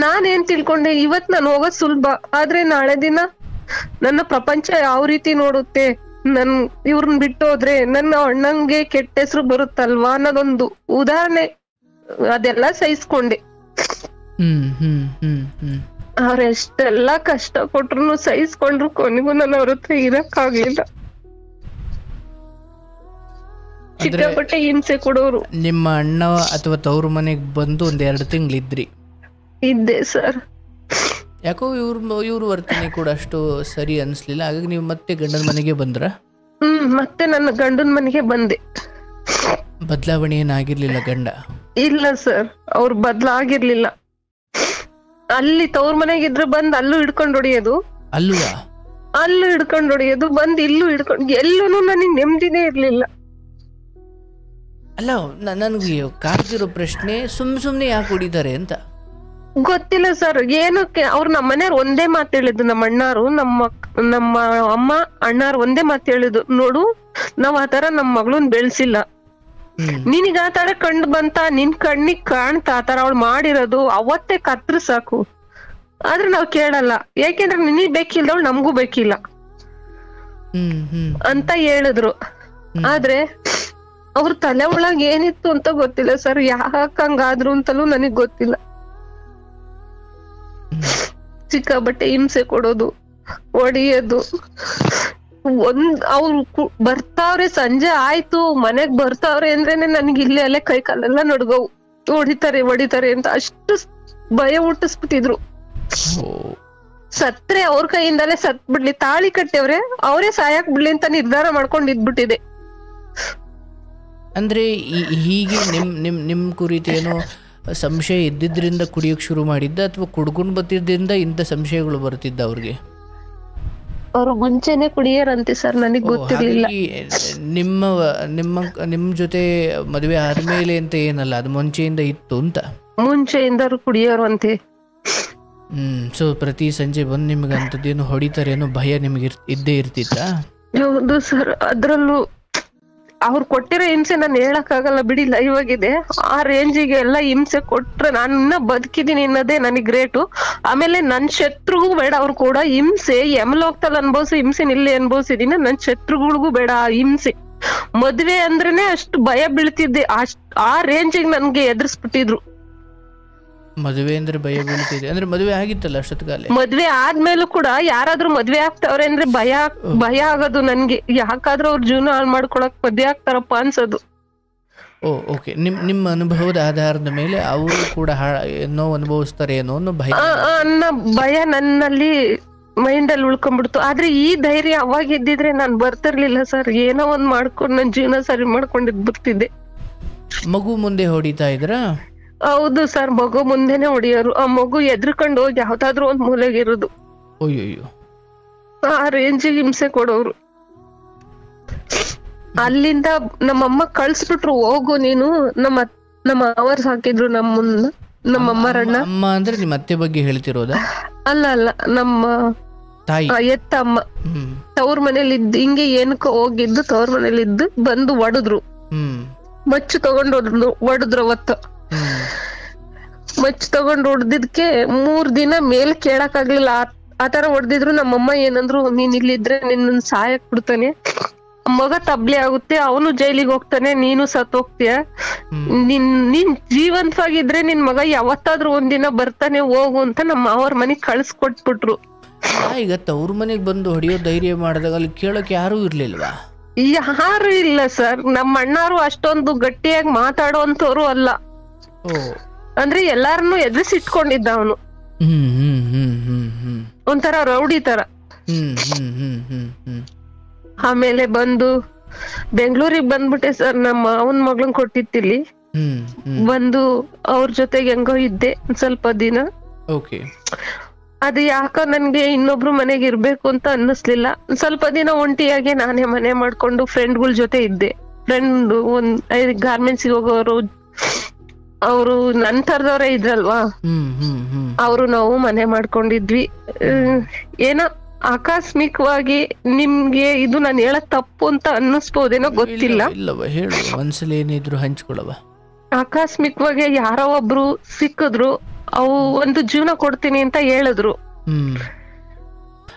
ನಾನೇನ್ ತಿಳ್ಕೊಂಡೆ, ಇವತ್ ನಾನು ಹೋಗೋದ್ ಸುಲಭ, ಆದ್ರೆ ನಾಳೆ ದಿನ ನನ್ನ ಪ್ರಪಂಚ ಯಾವ ರೀತಿ ನೋಡುತ್ತೆ, ನನ್ ಇವ್ರನ್ನ ಬಿಟ್ಟು ಹೋದ್ರೆ ನನ್ನ ಅಣ್ಣಂಗೆ ಕೆಟ್ಟ ಹೆಸರು ಬರುತ್ತಲ್ವಾ ಅನ್ನೋದೊಂದು ಉದಾಹರಣೆ, ಅದೆಲ್ಲ ಸಹಿಸ್ಕೊಂಡೆ. ಅವ್ರ ಎಷ್ಟೆಲ್ಲಾ ಕಷ್ಟ ಕೊಟ್ರು ಸಹಿಸ್ಕೊಂಡ್ರು, ಕೊನೆಗೂ ನಾನು ಅವ್ರ ಹತ್ರ ಇರಕ್ಕಾಗ್ಲಿಲ್ಲ. ಸಿಕ್ಕಾಪಟ್ಟೆ ಹಿಂಸೆ ಕೊಡೋರು. ನಿಮ್ಮ ಅಣ್ಣ ಅಥವಾ ತವ್ರ ಮನೆಗ್ ಬಂದು ಒಂದ್ 2 ತಿಂಗಳಿದ್ರಿ? ಇದ್ದೆ ಸರ್. ಯಾಕೋ ಇವ್ರ ವರ್ತನೆ ಕೂಡ ಅಷ್ಟು ಸರಿ ಅನ್ಸ್ಲಿಲ್ಲ, ಹಾಗಾಗಿ ನೀವು ಮತ್ತೆ ಗಂಡನ ಮನೆಗೆ ಬಂದ್ರ? ಮತ್ತೆ ನನ್ನ ಗಂಡನ ಮನೆಗೆ ಬಂದೆ. ಬದಲಾವಣೆ ಏನಾಗಿರ್ಲಿಲ್ಲ ಗಂಡ? ಇಲ್ಲ ಸರ್, ಅವ್ರು ಬದ್ಲಾಗಿರ್ಲಿಲ್ಲ. ಅಲ್ಲಿ ತವ್ರ ಮನೆಗಿದ್ರೆ ಬಂದ್ ಅಲ್ಲೂ ಹಿಡ್ಕೊಂಡ್ ಹೊಡಿಯೋದು, ಅಲ್ಲೂ ಹಿಡ್ಕೊಂಡ್ ಹೊಡಿಯೋದು, ಬಂದ್ ಇಲ್ಲೂ ಹಿಡ್ಕೊಂಡ್, ಎಲ್ಲೂನು ನನಗ್ ನೆಮ್ಮದಿನೇ ಇರ್ಲಿಲ್ಲ. ಅಲ್ಲ, ನನ್ಗೆ ಕಾಡ್ತಿರೋ ಪ್ರಶ್ನೆ, ಸುಮ್ನೆ ಯಾಕೆ ಹೊಡಿತಾರೆ ಅಂತ ಗೊತ್ತಿಲ್ಲ ಸರ್. ಏನಕ್ಕೆ ಅವ್ರು ನಮ್ಮ ಮನೆಯವ್ರು ಒಂದೇ ಮಾತು ಹೇಳಿದ್ದು, ನಮ್ಮ ಅಣ್ಣಾರು, ನಮ್ಮ ಅಮ್ಮ ಅಣ್ಣಾರು ಒಂದೇ ಮಾತು ಹೇಳಿದ್ದು, ನೋಡು ನಾವ್ ಆತರ ನಮ್ ಮಗಳನ್ ಬೆಳ್ಸಿಲ್ಲ, ನಿನಗ ಆತರ ಕಂಡು ಬಂತ, ನಿನ್ ಕಣ್ಣಿಗ್ ಕಾಣ್ತಾ ಆತರ ಅವಳು ಮಾಡಿರೋದು, ಅವತ್ತೇ ಕತ್ರ ಸಾಕು, ಆದ್ರೆ ನಾವ್ ಕೇಳಲ್ಲ, ಯಾಕೆಂದ್ರೆ ನಿನಗ್ ಬೇಕಿಲ್ದವಳು ನಮ್ಗೂ ಬೇಕಿಲ್ಲ ಅಂತ ಹೇಳಿದ್ರು. ಆದ್ರೆ ಅವ್ರ ತಲೆ ಒಳಗ್ ಏನಿತ್ತು ಅಂತ ಗೊತ್ತಿಲ್ಲ ಸರ್, ಯಾಕಂಗಾದ್ರು ಅಂತಲೂ ನನಗ್ ಗೊತ್ತಿಲ್ಲ. ಸಿಕ್ಕಾಬಟ್ಟೆ ಹಿಂಸೆ ಕೊಡೋದು, ಹೊಡಿಯೋದು. ಅವ್ರು ಬರ್ತಾವ್ರೆ, ಸಂಜೆ ಆಯ್ತು ಮನೆಗ್ ಬರ್ತಾವ್ರೆ ಅಂದ್ರೇನೆ ನನ್ಗೆ ಇಲ್ಲಿ ಅಲ್ಲೇ ಕೈ ಕಾಲೆಲ್ಲ ನಡ್ಗವು, ಹೊಡಿತಾರೆ ಅಂತ ಅಷ್ಟು ಭಯ ಹುಟ್ಟಿಸ್ಬಿಟ್ಟಿದ್ರು. ಸತ್ರೆ ಅವ್ರ ಕೈಯಿಂದಲೇ ಸತ್ ಬಿಡ್ಲಿ, ತಾಳಿ ಕಟ್ಟವ್ರೆ ಅವರೇ ಸಾಯಕ್ ಬಿಡ್ಲಿ ಅಂತ ನಿರ್ಧಾರ ಮಾಡ್ಕೊಂಡ್ ಇದ್ಬಿಟ್ಟಿದೆ. ಅಂದ್ರೆ ಹೀಗೆ ನಿಮ್ ಕುರಿತು ಏನೋ ಸಂಶಯ ಇದ್ದಿದ್ರಿಂದ ಕುಡಿಯೋಕ್ ಶುರು ಮಾಡಿದ್ದ, ಅಥವಾ ಕುಡ್ಕೊಂಡ್ ಬರ್ತಿದ್ರಿಂದ ಇಂಥ ಸಂಶಯಗಳು ಬರ್ತಿದ್ದ ಅವ್ರಿಗೆ? ಅವ್ರು ಮುಂಚೆನೆ ಕುಡಿಯರಂತೆ ಸರ್, ನನಗ್ ಗೊತ್ತಿರ್ಲಿಲ್ಲ. ನಿಮ್ಮ ಜೊತೆ ಮದುವೆ ಆದ್ಮೇಲೆ ಅಂತ ಏನಲ್ಲ, ಅದು ಮುಂಚೆಯಿಂದ ಇತ್ತು ಅಂತ? ಮುಂಚೆಯಿಂದ ಕುಡಿಯೋರು ಅಂತೆ. ಸೊ ಪ್ರತಿ ಸಂಜೆ ಬಂದು ನಿಮ್ಗೆ ಅಂತದ್ದೇನು ಹೊಡಿತಾರೇನೋ ಭಯ ನಿಮ್ಗೆ ಇದ್ದೇ ಇರ್ತಿತ್ತ? ಹೌದು ಸರ್, ಅದ್ರಲ್ಲೂ ಅವ್ರು ಕೊಟ್ಟಿರೋ ಹಿಂಸೆ ನಾನು ಹೇಳಕ್ ಆಗಲ್ಲ ಬಿಡಿ, ಲೈವ್ ಆಗಿದೆ. ಆ ರೇಂಜಿಗೆ ಎಲ್ಲ ಹಿಂಸೆ ಕೊಟ್ರೆ ನಾನು ಇನ್ನ ಬದುಕಿದೀನಿ ಅನ್ನೋದೇ ನನಗ್ ಗ್ರೇಟು. ಆಮೇಲೆ ನನ್ ಶತ್ರುಗೂ ಬೇಡ ಅವ್ರು ಕೂಡ ಹಿಂಸೆ, ಯಮಲೋಕದಲ್ಲಿ ಅನ್ಭವಿಸಿ ಹಿಂಸೆ ಇಲ್ಲಿ ಅನ್ಭವಿಸಿದೀನಿ, ನನ್ ಶತ್ರುಗಳಿಗೂ ಬೇಡ ಆ ಹಿಂಸೆ. ಮದ್ವೆ ಅಂದ್ರೇನೆ ಅಷ್ಟು ಭಯ ಬೀಳ್ತಿದ್ದೆ, ಆ ರೇಂಜಿಗೆ ನನ್ಗೆ ಎದುರಿಸ್ಬಿಟ್ಟಿದ್ರು. ಮದುವೆ ಅಂದ್ರೆ ಭಯ ಬೀಳ್ತಿದೆ ಅಂದ್ರೆ ಮದುವೆ ಆಗಿತ್ತಲ್ಲ ಅಷ್ಟೊತ್ತಿಗಾಲೆ? ಮದ್ವೆ ಆದ್ಮೇಲೂ ಕೂಡ ಯಾರಾದ್ರೂ ಮದ್ವೆ ಆಗ್ತಾವ್ರೆ ಅಂದ್ರೆ ಭಯ ಆಗೋದು ನನ್ಗೆ, ಯಾಕಾದ್ರೂ ಅವ್ರ ಜೀವನ ಹಾಳು ಮಾಡ್ಕೊಳಕ್ ಮದ್ವೆ ಆಗ್ತಾರಪ್ಪ ಅನ್ಸೋದು. ಓಕೆ, ನಿಮ್ಮ ಅನುಭವದ ಆಧಾರದ ಮೇಲೆ ಅವರು ಕೂಡ ಏನೋ ಅನುಭವಿಸ್ತಾರೆ ಏನೋ ಅನ್ನೋ ಭಯ ನನ್ನಲ್ಲಿ ಮೈಂಡ್ ಅಲ್ಲಿ ಉಳ್ಕೊಂಡ್ಬಿಡ್ತು. ಆದ್ರೆ ಈ ಧೈರ್ಯ ಅವಾಗ ಇದ್ದಿದ್ರೆ ನಾನ್ ಬರ್ತಿರ್ಲಿಲ್ಲ ಸರ್, ಏನೋ ಒಂದ್ ಮಾಡ್ಕೊಂಡು ನನ್ ಜೀವನ ಸರಿ ಮಾಡ್ಕೊಂಡಿದ್ ಬರ್ತಿದ್ದೆ. ಮಗು ಮುಂದೆ ಹೊಡಿತಾ ಇದ್ರ? ಹೌದು ಸರ್, ಮಗು ಮುಂದೆನೆ ಹೊಡಿಯೋರು. ಆ ಮಗು ಎದ್ರಕೊಂಡು ಹೋಗಿ ಯಾವ್ದಾದ್ರು ಒಂದ್ ಮೂಲೆಗಿರೋದು. ಆ ರೇಂಜಿಗೆ ಹಿಂಸೆ ಕೊಡೋರು. ಅಲ್ಲಿಂದ ನಮ್ಮಮ್ಮ ಕಳ್ಸ್ಬಿಟ್ರು, ಹೋಗು ನೀನು. ನಮ್ಮ ಅವರ್ಸ್ ಹಾಕಿದ್ರು ನಮ್ಮಮ್ಮರಣ್ಣ. ಅಮ್ಮ ಅಂದ್ರೆ ನಿಮ್ಮ ಅತ್ತೆ ಬಗ್ಗೆ ಹೇಳ್ತಿರೋದಾ? ಅಲ್ಲ, ನಮ್ಮ ತಾಯಿ ಎತ್ತಮ್ಮ. ತವ್ರ ಮನೇಲಿ ಇದ್ದು ಹಿಂಗೆ ಏನಕ್ಕೋ ಹೋಗಿದ್ದು, ತವ್ರ ಮನೇಲಿ ಇದ್ದು ಬಂದು ಒಡದ್ರು, ಮಚ್ಚು ತಗೊಂಡು ಹೊಡೆದ್ರು. ಅವತ್ತು ಮಚ್ಚು ತಗೊಂಡು ಹೊಡೆದಿದ್ಕೆ 3 ದಿನ ಮೇಲ್ ಕೇಳಕ್ ಆಗ್ಲಿಲ್ಲ, ಆತರ ಹೊಡೆದಿದ್ರು. ನಮ್ಮಮ್ಮ ಏನಂದ್ರು, ನೀನ್ ಇಲ್ಲಿದ್ರೆ ನಿನ್ನ ಸಾಯಕ್ ಬಿಡ್ತಾನೆ, ಮಗ ತಬ್ಲಿ ಆಗುತ್ತೆ, ಅವನು ಜೈಲಿಗೆ ಹೋಗ್ತಾನೆ, ನೀನು ಸತ್ ಹೋಗ್ತೀಯ, ನೀನ್ ಜೀವಂತವಾಗಿದ್ರೆ ನಿನ್ ಮಗ ಯಾವತ್ತಾದ್ರೂ ಒಂದಿನ ಬರ್ತಾನೆ, ಹೋಗು ಅಂತ ನಮ್ಮ ಅವ್ರ ಮನೆಗ್ ಕಳ್ಸ್ಕೊಟ್ಬಿಟ್ರು. ಈಗ ತವ್ರ ಮನೆಗ್ ಬಂದು ಹೊಡಿಯೋ ಧೈರ್ಯ ಮಾಡಿದಾಗ ಅಲ್ಲಿ ಕೇಳಕ್ ಯಾರು ಇರ್ಲಿಲ್ವಾ? ಯಾರು ಇಲ್ಲ ಸರ್, ನಮ್ಮ ಅಣ್ಣಾರು ಅಷ್ಟೊಂದು ಗಟ್ಟಿಯಾಗಿ ಮಾತಾಡೋಂತವ್ರು ಅಲ್ಲ. ಅಂದ್ರೆ ಎಲ್ಲಾರನ್ನು ಎದುರಿಸಿಟ್ಕೊಂಡಿದ್ದ ಅವನು, ಒಂಥರ ರೌಡಿ ತರ. ಆಮೇಲೆ ಬಂದು ಬೆಂಗಳೂರಿಗೆ ಬಂದ್ಬಿಟ್ಟೆ ಸರ್, ನಮ್ಮ ಅವನ್ ಮಗಳನ್ ಕೊಟ್ಟಿತ್ತಿಲ್ಲಿ ಬಂದು ಅವ್ರ ಜೊತೆಗೆ ಹೆಂಗೋ ಇದ್ದೆ ಸ್ವಲ್ಪ ದಿನ. ಅದು ಯಾಕ ನನ್ಗೆ ಇನ್ನೊಬ್ರು ಮನೆಗೆ ಇರ್ಬೇಕು ಅಂತ ಅನ್ನಿಸ್ಲಿಲ್ಲ. ಸ್ವಲ್ಪ ದಿನ ಒಂಟಿಯಾಗಿ ನಾನೇ ಮನೆ ಮಾಡ್ಕೊಂಡು ಫ್ರೆಂಡ್ಗಳ ಜೊತೆ ಇದ್ದೆ. ಫ್ರೆಂಡ್ ಗಾರ್ಮೆಂಟ್ಸ್ ಹೋಗೋರು, ಅವರು ನನ್ ತರದವ್ರೆ ಇದ್ರಲ್ವಾ, ಅವರು ನಾವು ಮನೆ ಮಾಡ್ಕೊಂಡಿದ್ವಿ. ಏನೋ ಆಕಸ್ಮಿಕವಾಗಿ ನಿಮ್ಗೆ ಇದು ನಾನು ಹೇಳಕ್ ತಪ್ಪು ಅಂತ ಅನ್ನಿಸ್ಬೋದೇನೋ ಗೊತ್ತಿಲ್ಲ. ಇಲ್ಲವ ಹೇಳು, ಮನ್ಸಲ್ಲಿ ಏನಿದ್ರು ಹಂಚ್ಕೊಳವ. ಆಕಸ್ಮಿಕವಾಗಿ ಯಾರೋ ಒಬ್ರು ಸಿಕ್ಕಿದ್ರು, ಅವು ಒಂದು ಜೀವನ ಕೊಡ್ತೀನಿ ಅಂತ ಹೇಳಿದ್ರು.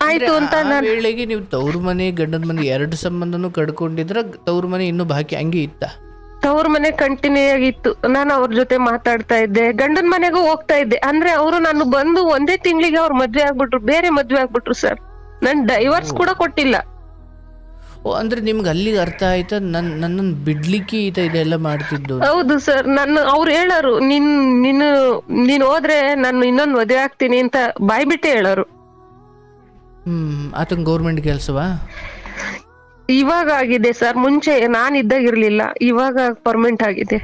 ಆಯ್ತು ಅಂತ ವೇಳೆಗೆ ನೀವು ತವ್ರ ಮನೆ ಗಂಡನ ಮನೆ ಎರಡು ಸಂಬಂಧನೂ ಕಡ್ಕೊಂಡಿದ್ರ, ತವ್ರ ಮನೆ ಇನ್ನೂ ಬಾಕಿ ಹಂಗೆ ಇತ್ತ? ತವ್ರ ಮನೆ ಕಂಟಿನ್ಯೂ ಆಗಿತ್ತು. ನಾನು ಅವ್ರ ಜೊತೆ ಮಾತಾಡ್ತಾ ಇದ್ದೆ, ಗಂಡನ ಮನೆಗೂ ಹೋಗ್ತಾ ಇದ್ದೆ. ಅಂದ್ರೆ ಅವರು ನಾನು ಬಂದು ಒಂದೇ ತಿಂಗಳಿಗೆ ಅವ್ರ ಮದ್ವೆ ಆಗ್ಬಿಟ್ರು, ಬೇರೆ ಮದ್ವೆ ಆಗ್ಬಿಟ್ರು ಸರ್. ನನ್ ಡೈವರ್ಸ್ ಕೂಡ ಕೊಟ್ಟಿಲ್ಲ. ಅಂದ್ರೆ ನಿಮ್ಗೆ ಅಲ್ಲಿಗೆ ಅರ್ಥ ಆಯ್ತಾ ನನ್ನನ್ನು ಬಿಡ್ಲಿಕ್ಕೆ ಇದೆಲ್ಲ ಮಾಡ್ತಿದ್ದು? ಹೌದು ಸರ್. ಅವ್ರು ಹೇಳೋರು, ನೀನ್ ಹೋದ್ರೆ ನಾನು ಇನ್ನೊಂದ್ ಮದ್ವೆ ಆಗ್ತೀನಿ ಅಂತ ಬಾಯ್ಬಿಟ್ಟೆ ಹೇಳೋರು. ಆತಂಗ ಗೌರ್ಮೆಂಟ್ ಕೆಲ್ಸವಾ? ಇವಾಗ ಆಗಿದೆ ಸರ್, ಮುಂಚೆ ನಾನ್ ಇದ್ದಾಗ ಇರ್ಲಿಲ್ಲ, ಇವಾಗ ಪರ್ಮನೆಂಟ್ ಆಗಿದೆ.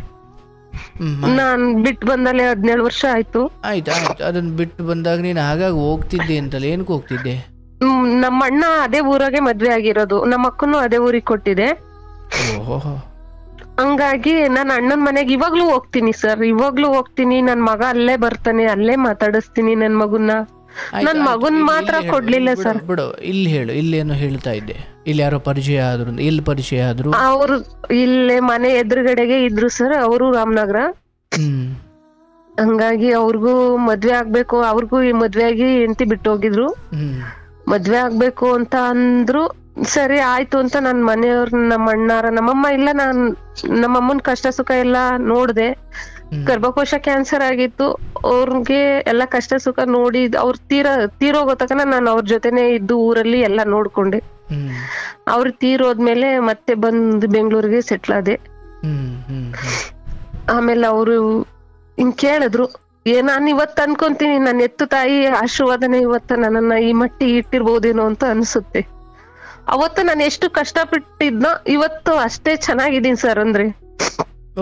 ನಾನ್ ಬಿಟ್ಟು ಬಂದಲ್ಲೇ 17 ವರ್ಷ ಆಯ್ತು. ಆಯ್ತು. ಅದನ್ನ ಬಿಟ್ಟು ಬಂದಾಗ ನೀನ್ ಹಾಗಾಗಿ ಹೋಗ್ತಿದ್ದೆ ಅಂತಲ್ಲ, ಏನಕ್ಕೆ ಹೋಗ್ತಿದ್ದೆ? ನಮ್ಮ ಅಣ್ಣ ಅದೇ ಊರಾಗೆ ಮದ್ವೆ ಆಗಿರೋದು, ನಮ್ಮ ಅಕ್ಕನು ಅದೇ ಊರಿಗೆ ಕೊಟ್ಟಿದೆ. ಹಂಗಾಗಿ ನಾನು ಅಣ್ಣನ ಮನೆಗೆ ಇವಾಗ್ಲೂ ಹೋಗ್ತೀನಿ ಸರ್, ಇವಾಗ್ಲೂ ಹೋಗ್ತೀನಿ. ನನ್ ಮಗ ಅಲ್ಲೇ ಬರ್ತಾನೆ, ಅಲ್ಲೇ ಮಾತಾಡಿಸ್ತೀನಿ ನನ್ ಮಗುನ್ನ. ನನ್ ಮಗುನ್ ಮಾತ್ರ ಕೊಡ್ಲಿಲ್ಲ ಸರ್. ಬಿಡು, ಇಲ್ಲಿ ಹೇಳು, ಇಲ್ಲೇನು ಹೇಳ್ತಾ ಇದ್ದೆ? ಇಲ್ಲಿ ಯಾರೋ ಪರಿಚಯ ಆದ್ರು? ಎಲ್ಲಿ ಪರಿಚಯ ಆದ್ರು? ಅವ್ರು ಇಲ್ಲೇ ಮನೆ ಎದುರುಗಡೆಗೆ ಇದ್ರು ಸರ್, ಅವರು ರಾಮನಗರ. ಹಂಗಾಗಿ ಅವ್ರಿಗೂ ಮದ್ವೆ ಆಗ್ಬೇಕು, ಅವ್ರಿಗೂ ಈ ಮದ್ವೆ ಆಗಿ ಹೆಂಡತಿ ಬಿಟ್ಟು ಹೋಗಿದ್ರು. ಮದ್ವೆ ಆಗ್ಬೇಕು ಅಂತ ಅಂದ್ರು. ಸರಿ ಆಯ್ತು ಅಂತ ನನ್ ಮನೆಯವ್ರ, ನಮ್ಮ ಅಣ್ಣಾರ, ನಮ್ಮಮ್ಮ ಇಲ್ಲ, ನಮ್ಮಮ್ಮನ್ ಕಷ್ಟ ಸುಖ ಎಲ್ಲ ನೋಡ್ದೆ. ಗರ್ಭಕೋಶ ಕ್ಯಾನ್ಸರ್ ಆಗಿತ್ತು, ಅವ್ರಿಗೆ ಎಲ್ಲ ಕಷ್ಟ ಸುಖ ನೋಡಿ ಅವ್ರ ತೀರೋಗೋ ತನಕ ನಾನು ಅವ್ರ ಜೊತೆನೆ ಇದ್ದು ಊರಲ್ಲಿ ಎಲ್ಲ ನೋಡ್ಕೊಂಡೆ. ಅವ್ರು ತೀರೋದ್ಮೇಲೆ ಮತ್ತೆ ಬಂದು ಬೆಂಗಳೂರಿಗೆ ಸೆಟ್ಲ್ ಆದೆ. ಆಮೇಲೆ ಅವರು ಹಿಂಗ್ ಕೇಳಿದ್ರು, ನಾನ್ ಇವತ್ತು ಅನ್ಕೊಂತೀನಿ ನನ್ನ ಎತ್ತು ತಾಯಿ ಆಶೀರ್ವಾದನೆ ಇವತ್ತ ನನ್ನನ್ನ ಈ ಮಟ್ಟಿಗೆ ಇಟ್ಟಿರ್ಬೋದೇನೋ ಅಂತ ಅನ್ಸುತ್ತೆ. ಅವತ್ತು ನಾನು ಎಷ್ಟು ಕಷ್ಟಪಟ್ಟಿದ್ನೋ ಇವತ್ತು ಅಷ್ಟೇ ಚೆನ್ನಾಗಿದ್ದೀನಿ ಸರ್. ಅಂದ್ರೆ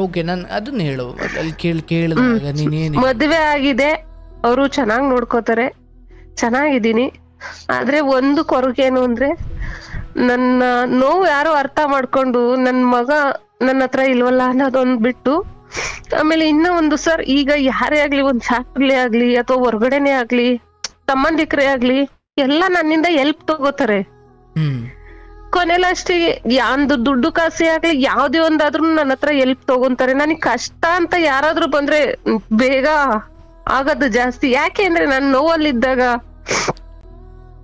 ಓಕೆ, ನಾನು ಅದನ್ನ ಹೇಳು. ಕೇಳಿದಾಗ ನೀನೇನು? ಮದ್ವೆ ಆಗಿದೆ, ಅವರು ಚೆನ್ನಾಗ್ ನೋಡ್ಕೋತಾರೆ, ಚೆನ್ನಾಗಿದ್ದೀನಿ. ಆದ್ರೆ ಒಂದು ಕೊರಗೇನು ಅಂದ್ರೆ, ನನ್ನ ನೋವು ಯಾರು ಅರ್ಥ ಮಾಡ್ಕೊಂಡು ನನ್ ಮಗ ನನ್ನ ಹತ್ರ ಇಲ್ವಲ್ಲ ಅನ್ನೋದೊಂದ್ ಬಿಟ್ಟು, ಆಮೇಲೆ ಇನ್ನ ಒಂದು ಸರ್, ಈಗ ಯಾರೇ ಆಗ್ಲಿ, ಒಂದ್ ಫ್ಯಾಕ್ಟ್ರಿ ಆಗ್ಲಿ ಅಥವಾ ಹೊರಗಡೆನೆ ಆಗ್ಲಿ, ಸಂಬಂಧಿಕರೇ ಆಗ್ಲಿ, ಎಲ್ಲ ನನ್ನಿಂದ ಹೆಲ್ಪ್ ತಗೋತಾರೆ. ಕೊನೆಲ್ಲ ಅಷ್ಟಿಗೆ ಯಾಂದು ದುಡ್ಡು ಕಾಸೆ ಆಗ್ಲಿ ಯಾವ್ದೇ ಒಂದಾದ್ರೂ ನನ್ನ ಹತ್ರ ಹೆಲ್ಪ್ ತಗೊಂತಾರೆ. ನನಗ್ ಕಷ್ಟ ಅಂತ ಯಾರಾದ್ರೂ ಬಂದ್ರೆ ಬೇಗ ಆಗದು ಜಾಸ್ತಿ. ಯಾಕೆ ಅಂದ್ರೆ ನಾನು ನೋವಲ್ಲಿದ್ದಾಗ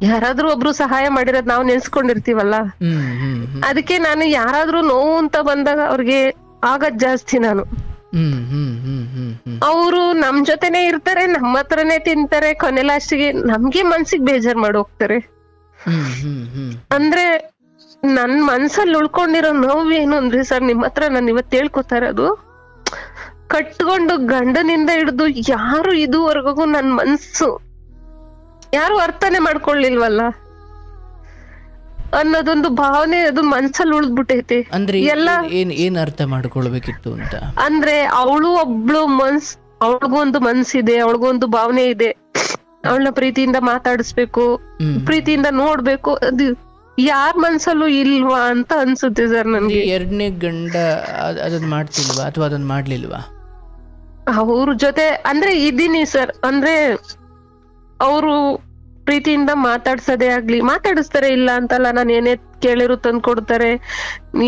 ಯಾರಾದ್ರೂ ಒಬ್ರು ಸಹಾಯ ಮಾಡಿರೋದ್ ನಾವು ನೆನ್ಸ್ಕೊಂಡಿರ್ತೀವಲ್ಲ, ಅದಕ್ಕೆ ನಾನು ಯಾರಾದ್ರೂ ನೋವು ಅಂತ ಬಂದಾಗ ಅವ್ರಿಗೆ ಆಗದ್ ಜಾಸ್ತಿ. ನಾನು ಅವರು ನಮ್ ಜೊತೆನೆ ಇರ್ತಾರೆ, ನಮ್ಮ ಹತ್ರನೇ ತಿಂತಾರೆ, ಕೊನೆಲ್ಲ ಅಷ್ಟಿಗೆ ನಮ್ಗೆ ಮನ್ಸಿಗೆ ಬೇಜಾರ್ ಮಾಡಿ ಹೋಗ್ತಾರೆ. ಅಂದ್ರೆ ನನ್ ಮನ್ಸಲ್ಲಿ ಉಳ್ಕೊಂಡಿರೋ ನೋವೇನು ಅಂದ್ರೆ ಸರ್, ನಿಮ್ ಹತ್ರ ನಾನು ಇವತ್ತು ಹೇಳ್ಕೊತಾ ಇರೋದು, ಕಟ್ಕೊಂಡು ಗಂಡನಿಂದ ಹಿಡಿದು ಯಾರು ಇದುವರೆಗೂ ನನ್ ಮನ್ಸು ಯಾರು ಅರ್ಥನೆ ಮಾಡ್ಕೊಳ್ಳಿಲ್ವಲ್ಲ ಅನ್ನೋದೊಂದು ಭಾವನೆ ಅದು ಮನ್ಸಲ್ಲಿ ಉಳಿದ್ಬಿಟ್ಟೈತಿ. ಅಂದ್ರೆ ಏನ್ ಅರ್ಥ ಮಾಡ್ಕೊಳ್ಬೇಕಿತ್ತು ಅಂತ ಅಂದ್ರೆ, ಅವಳು ಒಬ್ಳು ಅವಳಿಗೂ ಒಂದು ಮನ್ಸಿದೆ, ಅವಳಿಗೂ ಒಂದು ಭಾವನೆ ಇದೆ. ಅವಳನ್ನ ಪ್ರೀತಿಯಿಂದ ಮಾತಾಡಿಸ್ಬೇಕು, ಪ್ರೀತಿಯಿಂದ ನೋಡ್ಬೇಕು. ಅದು ಯಾರ ಮನ್ಸಲ್ಲೂ ಇಲ್ವಾ ಅಂತ ಅನ್ಸುತ್ತೆ ಸರ್ ನನ್ಗೆ. ಎರಡನೇ ಗಂಡ ಅದನ್ನ ಮಾಡ್ತಿಲ್ವಾ ಅಥವಾ ಅದನ್ನ ಮಾಡ್ಲಿಲ್ವಾ? ಅವ್ರ ಜೊತೆ ಅಂದ್ರೆ ಇದೀನಿ ಸರ್. ಅಂದ್ರೆ ಅವರು ಪ್ರೀತಿಯಿಂದ ಮಾತಾಡ್ಸೋದೇ ಆಗ್ಲಿ, ಮಾತಾಡಿಸ್ತಾರೆ, ಇಲ್ಲ ಅಂತಲ್ಲ. ನಾನು ಏನೇ ಕೇಳಿರು ತಂದ್ಕೊಡ್ತಾರೆ,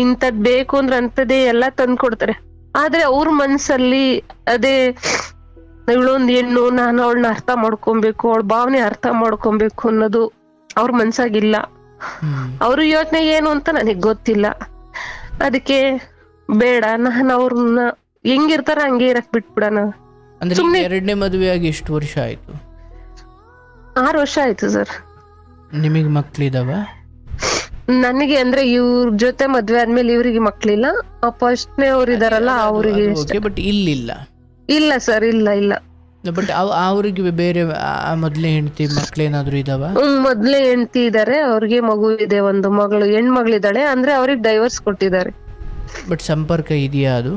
ಇಂಥದ್ ಬೇಕು ಅಂದ್ರೆ ಅಂತದೇ ಎಲ್ಲ ತಂದ್ಕೊಡ್ತಾರೆ. ಆದ್ರೆ ಅವ್ರ ಮನ್ಸಲ್ಲಿ ಅದೇ ಇವಳೊಂದ್ ಹೆಣ್ಣು, ನಾನು ಅವಳನ್ನ ಅರ್ಥ ಮಾಡ್ಕೊಬೇಕು, ಅವಳ ಭಾವನೆ ಅರ್ಥ ಮಾಡ್ಕೊಬೇಕು ಅನ್ನೋದು ಅವ್ರ ಮನ್ಸಾಗಿಲ್ಲ. ಅವ್ರ ಯೋಚನೆ ಏನು ಅಂತ ನನಗ್ ಗೊತ್ತಿಲ್ಲ. ಅದಕ್ಕೆ ಬೇಡ, ನಾನು ಅವ್ರನ್ನ ಹೆಂಗಿರ್ತಾರ ಹಂಗೆ ಇರಕ್ ಬಿಟ್ಬಿಡಣ. ಸುಮ್ನೆ. ಎರಡನೇ ಮದುವೆ ಆಗಿ ಎಷ್ಟು ವರ್ಷ ಆಯ್ತು? 6 ವರ್ಷ ಆಯ್ತು ಸರ್. ನಿಮಗ್ ಮಕ್ಳಿದಾವ? ನನಗೆ ಅಂದ್ರೆ ಇವ್ರ ಜೊತೆ ಮದ್ವೆ ಆದ್ಮೇಲೆ ಇವ್ರಿಗೆ ಮಕ್ಳಿಲ್ಲ. ಫಸ್ಟ್ನೇ ಅವ್ರು ಇದಾರಲ್ಲ ಅವ್ರಿಗೆ. ಬಟ್ ಇಲ್ಲಿಲ್ಲ? ಇಲ್ಲ ಸರ್, ಇಲ್ಲ. ಬಟ್ ಅವ್ರಿಗೆ ಬೇರೆ ಮೊದ್ಲೇ ಹೆಂಡತಿ ಮಕ್ಳೇನಾದ್ರು ಇದಾವ? ಮೊದ್ಲೇ ಹೆಂಡತಿ ಇದಾರೆ, ಅವ್ರಿಗೆ ಮಗು ಇದೆ, ಒಂದು ಮಗಳು, ಹೆಣ್ಮಗಳಿದ್ದಾಳೆ. ಅಂದ್ರೆ ಅವ್ರಿಗೆ ಡೈವರ್ಸ್ ಕೊಟ್ಟಿದ್ದಾರೆ. ಬಟ್ ಸಂಪರ್ಕ ಇದೆಯಾ? ಅದು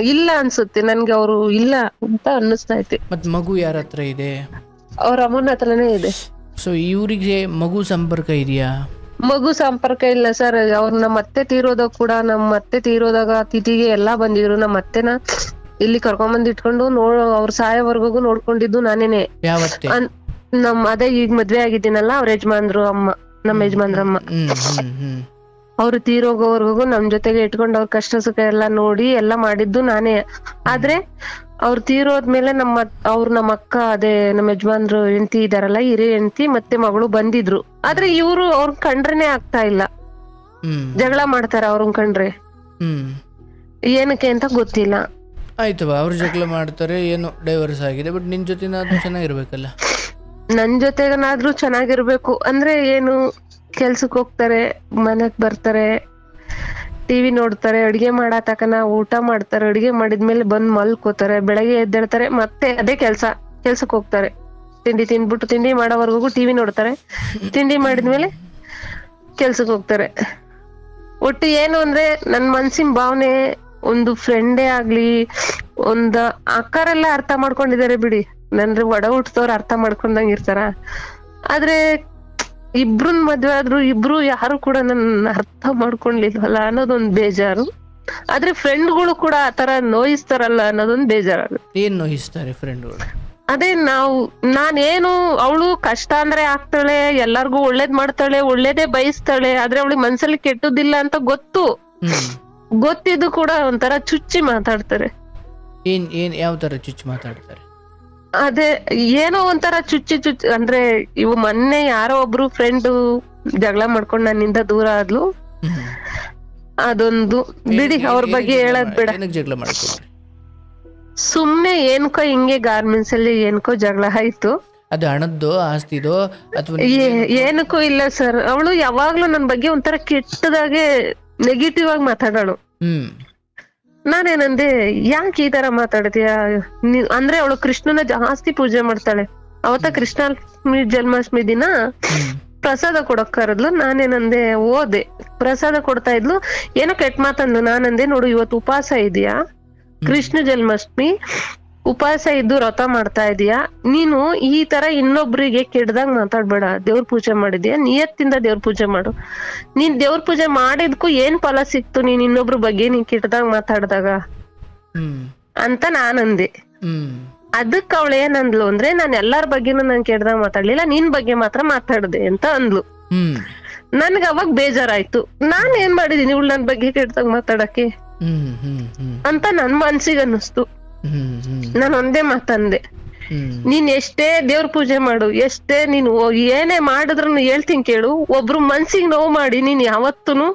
ಇಲ್ಲ ಅನ್ಸುತ್ತೆ ನನ್ಗೆ, ಅವರು ಇಲ್ಲ ಅಂತ ಅನ್ನಿಸ್ತಾ ಐತೆ. ಮತ್ ಮಗು ಯಾರ ಹತ್ರ ಇದೆ? ಅವ್ರ ಅಮ್ಮನ ಹತ್ರನೇ ಇದೆ. ಸೊ ಇವ್ರಿಗೆ ಮಗು ಸಂಪರ್ಕ ಇದೆಯಾ? ಮಗು ಸಂಪರ್ಕ ಇಲ್ಲ ಸರ್. ಅವ್ರ ನಮ್ಮ ಅತ್ತೆ ತೀರೋದಾಗ ಕೂಡ, ನಮ್ಮ ಅತ್ತೆ ತೀರೋದಾಗ ತಿಥಿಗೆ ಎಲ್ಲಾ ಬಂದಿದ್ರು. ನಮ್ಮ ಅತ್ತೆನ ಇಲ್ಲಿ ಕರ್ಕೊಂಬಂದ್ ಇಟ್ಕೊಂಡು ಅವ್ರ ಸಾಯೋವರ್ಗೂ ನೋಡ್ಕೊಂಡಿದ್ದು ನಾನೇನೆ. ಅದೇ ಈಗ ಮದ್ವೆ ಆಗಿದ್ದೀನಲ್ಲ, ಅವ್ರ ಯಜಮಾನ್ರು ಅಮ್ಮ, ನಮ್ಮ ಯಜಮಾನ್ರಮ್ಮ, ಅವ್ರು ತೀರೋಗೋವರ್ಗೂ ನಮ್ ಜೊತೆಗೆ ಇಟ್ಕೊಂಡು ಅವ್ರ ಕಷ್ಟ ಸುಖ ಎಲ್ಲ ನೋಡಿ ಎಲ್ಲ ಮಾಡಿದ್ದು ನಾನೇ. ಆದ್ರೆ ಅವ್ರು ತೀರೋದ್ಮೇಲೆ ನಮ್ಮ ಅಕ್ಕ, ಅದೇ ನಮ್ಮ ಯಜಮಾನ್ರು ಹೆಂಡತಿ ಇದಾರಲ್ಲ, ಹಿರಿಯ ಹೆಂಡತಿ ಮತ್ತೆ ಮಗಳು ಬಂದಿದ್ರು. ಆದ್ರೆ ಇವ್ರು ಅವ್ರನ್ ಕಂಡ್ರೇನೆ ಆಗ್ತಾ ಇಲ್ಲ, ಜಗಳ ಮಾಡ್ತಾರ ಅವ್ರನ್ ಕಂಡ್ರೆ. ಏನಕ್ಕೆ ಅಂತ ಗೊತ್ತಿಲ್ಲ. ಆಯ್ತವ, ಅವ್ರು ಜಗಳ ಮಾಡ್ತಾರೆ, ಏನೋ ಡೈವರ್ಸ್ ಆಗಿದೆ, ಬಟ್ ನಿನ್ ಜೊತೆನಾದ್ರೂ ಚೆನ್ನಾಗಿರ್ಬೇಕಲ್ಲ. ನನ್ ಜೊತೆಗನಾದ್ರೂ ಚೆನ್ನಾಗಿರ್ಬೇಕು ಅಂದ್ರೆ ಏನು, ಕೆಲ್ಸಕ್ ಹೋಗ್ತಾರೆ, ಮನೆಗ್ ಬರ್ತಾರೆ, ಟಿವಿ ನೋಡ್ತಾರೆ, ಅಡ್ಗೆ ಮಾಡತಕನ ಊಟ ಮಾಡ್ತಾರೆ, ಅಡ್ಗೆ ಮಾಡಿದ್ಮೇಲೆ ಬಂದ್ ಮಲ್ಕೋತಾರೆ, ಬೆಳಗ್ಗೆ ಎದ್ದೇಳ್ತಾರೆ, ಮತ್ತೆ ಅದೇ ಕೆಲ್ಸಕ್ ಹೋಗ್ತಾರೆ. ತಿಂದ್ಬಿಟ್ಟು ತಿಂಡಿ ಮಾಡೋವರೆಗೂ ಟಿವಿ ನೋಡ್ತಾರೆ, ತಿಂಡಿ ಮಾಡಿದ್ಮೇಲೆ ಕೆಲ್ಸಕ್ ಹೋಗ್ತಾರೆ. ಒಟ್ಟು ಏನು ಅಂದ್ರೆ ನನ್ ಮನ್ಸಿನ ಭಾವನೆ, ಒಂದು ಫ್ರೆಂಡೇ ಆಗ್ಲಿ, ಒಂದ್ ಅಕ್ಕರೆಲ್ಲ ಅರ್ಥ ಮಾಡ್ಕೊಂಡಿದ್ದಾರೆ ಬಿಡಿ, ನನ್ರಿ ಒಡ ಹುಟ್ಟಿದವ್ರು ಅರ್ಥ ಮಾಡ್ಕೊಂಡಂಗ ಇರ್ತಾರ. ಆದ್ರೆ ಇಬ್ರನ್ ಮದ್ವೆ ಆದ್ರು ಇಬ್ರು ಯಾರು ಕೂಡ ನನ್ನ ಅರ್ಥ ಮಾಡ್ಕೊಂಡ್ಲಿಲ್ವಲ್ಲ ಅನ್ನೋದೊಂದ್ ಬೇಜಾರು. ಆದ್ರೆ ಫ್ರೆಂಡ್ಗಳು ಕೂಡ ಆತರ ನೋಯಿಸ್ತಾರಲ್ಲ ಅನ್ನೋದೊಂದ್ ಬೇಜಾರಾಗುತ್ತೆ. ಏನ್ ನೋಯಿಸ್ತಾರೆ ಫ್ರೆಂಡ್ಗಳು? ಅದೇ ನಾನೇನು, ಅವಳು ಕಷ್ಟ ಅಂದ್ರೆ ಆಗ್ತಾಳೆ, ಎಲ್ಲಾರ್ಗು ಒಳ್ಳೇದ್ ಮಾಡ್ತಾಳೆ, ಒಳ್ಳೇದೇ ಬಯಸ್ತಾಳೆ, ಆದ್ರೆ ಅವಳಿಗೆ ಮನ್ಸಲ್ಲಿ ಕೆಟ್ಟದಿಲ್ಲ ಅಂತ ಗೊತ್ತಿದ್ದು ಕೂಡ ಒಂಥರ ಚುಚ್ಚಿ ಮಾತಾಡ್ತಾರೆ. ಯಾವ ತರ ಚುಚ್ಚಿ ಮಾತಾಡ್ತಾರೆ? ಅದೇ ಏನೋ ಒಂಥರ ಚುಚ್ಚಿ ಅಂದ್ರೆ, ಇವು ಮೊನ್ನೆ ಯಾರೋ ಒಬ್ರು ಫ್ರೆಂಡ್ ಜಗಳ ಮಾಡ್ಕೊಂಡ್ ನನ್ನಿಂದ ದೂರ ಆದ್ಲು. ಅದೊಂದು ಬಿಡಿ, ಅವ್ರ ಬಗ್ಗೆ ಹೇಳದ್ ಬೇಡ. ಜಗಳ ಮಾಡ್ಕೊಂಡ್ರಿ? ಸುಮ್ನೆ ಏನ್ಕೋ ಹಿಂಗೆ ಗಾರ್ಮೆಂಟ್ಸ್ ಅಲ್ಲಿ ಏನ್ಕೋ ಜಗಳ ಆಯ್ತು. ಅದು ಹಣದ್ದು ಆಸ್ತಿದೋ ಅಥವಾ ಏನಕ್ಕೂ ಇಲ್ಲ ಸರ್. ಅವಳು ಯಾವಾಗ್ಲೂ ನನ್ ಬಗ್ಗೆ ಒಂಥರ ಕೆಟ್ಟದಾಗೆ ನೆಗೆಟಿವ್ ಆಗಿ ಮಾತಾಡೋಳು. ನಾನೇನಂದೆ, ಯಾಕೆ ಈ ತರ ಮಾತಾಡ್ತೀಯ ಅಂದ್ರೆ, ಅವಳು ಕೃಷ್ಣನ ಜಾಸ್ತಿ ಪೂಜೆ ಮಾಡ್ತಾಳೆ. ಅವತ್ತ ಕೃಷ್ಣಾಷ್ಟಮಿ ಜನ್ಮಾಷ್ಟಮಿ ದಿನ ಪ್ರಸಾದ ಕೊಡಕ್ ಕರೆದ್ಲು. ನಾನೇನಂದೆ, ಓದೆ ಪ್ರಸಾದ ಕೊಡ್ತಾ ಇದ್ಲು, ಏನೋ ಕೆಟ್ಟ ಮಾತಂದ್ಲು. ನಾನಂದೆ, ನೋಡು ಇವತ್ತು ಉಪವಾಸ ಇದೆಯಾ, ಕೃಷ್ಣ ಜನ್ಮಾಷ್ಟಮಿ ಉಪವಾಸ ಇದ್ದು ವ್ರತ ಮಾಡ್ತಾ ಇದೀಯಾ, ನೀನು ಈ ತರ ಇನ್ನೊಬ್ರಿಗೆ ಕೆಡ್ದಾಗ ಮಾತಾಡ್ಬೇಡ. ದೇವ್ರ ಪೂಜೆ ಮಾಡಿದ್ಯಾ, ನಿಯತ್ತಿಂದ ದೇವ್ರ ಪೂಜೆ ಮಾಡು. ನೀನ್ ದೇವ್ರ ಪೂಜೆ ಮಾಡಿದ್ಕು ಏನ್ ಫಲ ಸಿಕ್ತು ನೀನ್ ಇನ್ನೊಬ್ರ ಬಗ್ಗೆ ನೀನ್ ಕೆಟ್ಟದಾಗ ಮಾತಾಡ್ದಾಗ ಅಂತ ನಾನಂದೆ. ಅದಕ್ ಅವಳು ಏನಂದ್ಲು ಅಂದ್ರೆ, ನಾನ್ ಎಲ್ಲಾರ ಬಗ್ಗೆನೂ ನಾನ್ ಕೆಟ್ಟದಾಗ ಮಾತಾಡ್ಲಿಲ್ಲ, ನಿನ್ ಬಗ್ಗೆ ಮಾತ್ರ ಮಾತಾಡ್ದೆ ಅಂತ ಅಂದ್ಲು. ನನ್ಗ ಅವಾಗ ಬೇಜಾರಾಯ್ತು. ನಾನ್ ಏನ್ ಮಾಡಿದೀನಿ ಇವಳು ನನ್ ಬಗ್ಗೆ ಕೆಟ್ಟದಾಗ ಮಾತಾಡಕ್ಕೆ ಅಂತ ನನ್ ಮನ್ಸಿಗೆ ಅನ್ನಿಸ್ತು. ನಾನು ಒಂದೇ ಮಾತಂದೆ, ನೀನ್ ಎಷ್ಟೇ ದೇವ್ರ ಪೂಜೆ ಮಾಡು, ಎಷ್ಟೇ ನೀನು ಏನೇ ಮಾಡಿದ್ರು ಹೇಳ್ತೀನಿ ಕೇಳು, ಒಬ್ರು ಮನ್ಸಿಗೆ ನೋವು ಮಾಡಿ ನೀನ್ ಯಾವತ್ತೂನು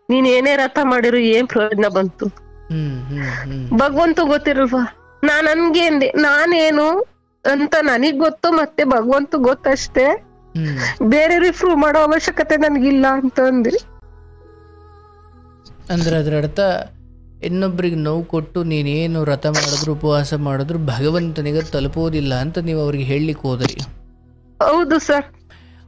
ನೀನ್ ಏನೇ ರಥ ಮಾಡಿರು ಏನ್ ಪ್ರಯೋಜನ ಬಂತು? ಭಗವಂತ ಗೊತ್ತಿರಲ್ವಾ? ನಾನ್ ನನ್ಗೆ ಅಂದೆ, ನಾನೇನು ಅಂತ ನನಗ್ ಗೊತ್ತು, ಮತ್ತೆ ಭಗವಂತ ಗೊತ್ತಷ್ಟೇ, ಬೇರೆ ಪ್ರೂವ್ ಮಾಡೋ ಅವಶ್ಯಕತೆ ನನ್ಗಿಲ್ಲ ಅಂತ ಅಂದೆ. ಅಂದ್ರೆ ಅದ್ರ ಅರ್ಥ, ಇನ್ನೊಬ್ರಿಗೆ ನೋವು ಕೊಟ್ಟು ನೀನೇನು ವ್ರತ ಮಾಡಿದ್ರು ಉಪವಾಸ ಮಾಡಿದ್ರು ಭಗವಂತನಿಗೆ ತಲುಪೋದಿಲ್ಲ ಅಂತ ನೀವು ಅವ್ರಿಗೆ ಹೇಳಲಿಕ್ಕೆ ಹೋದ್ರಿ. ಹೌದು ಸರ್.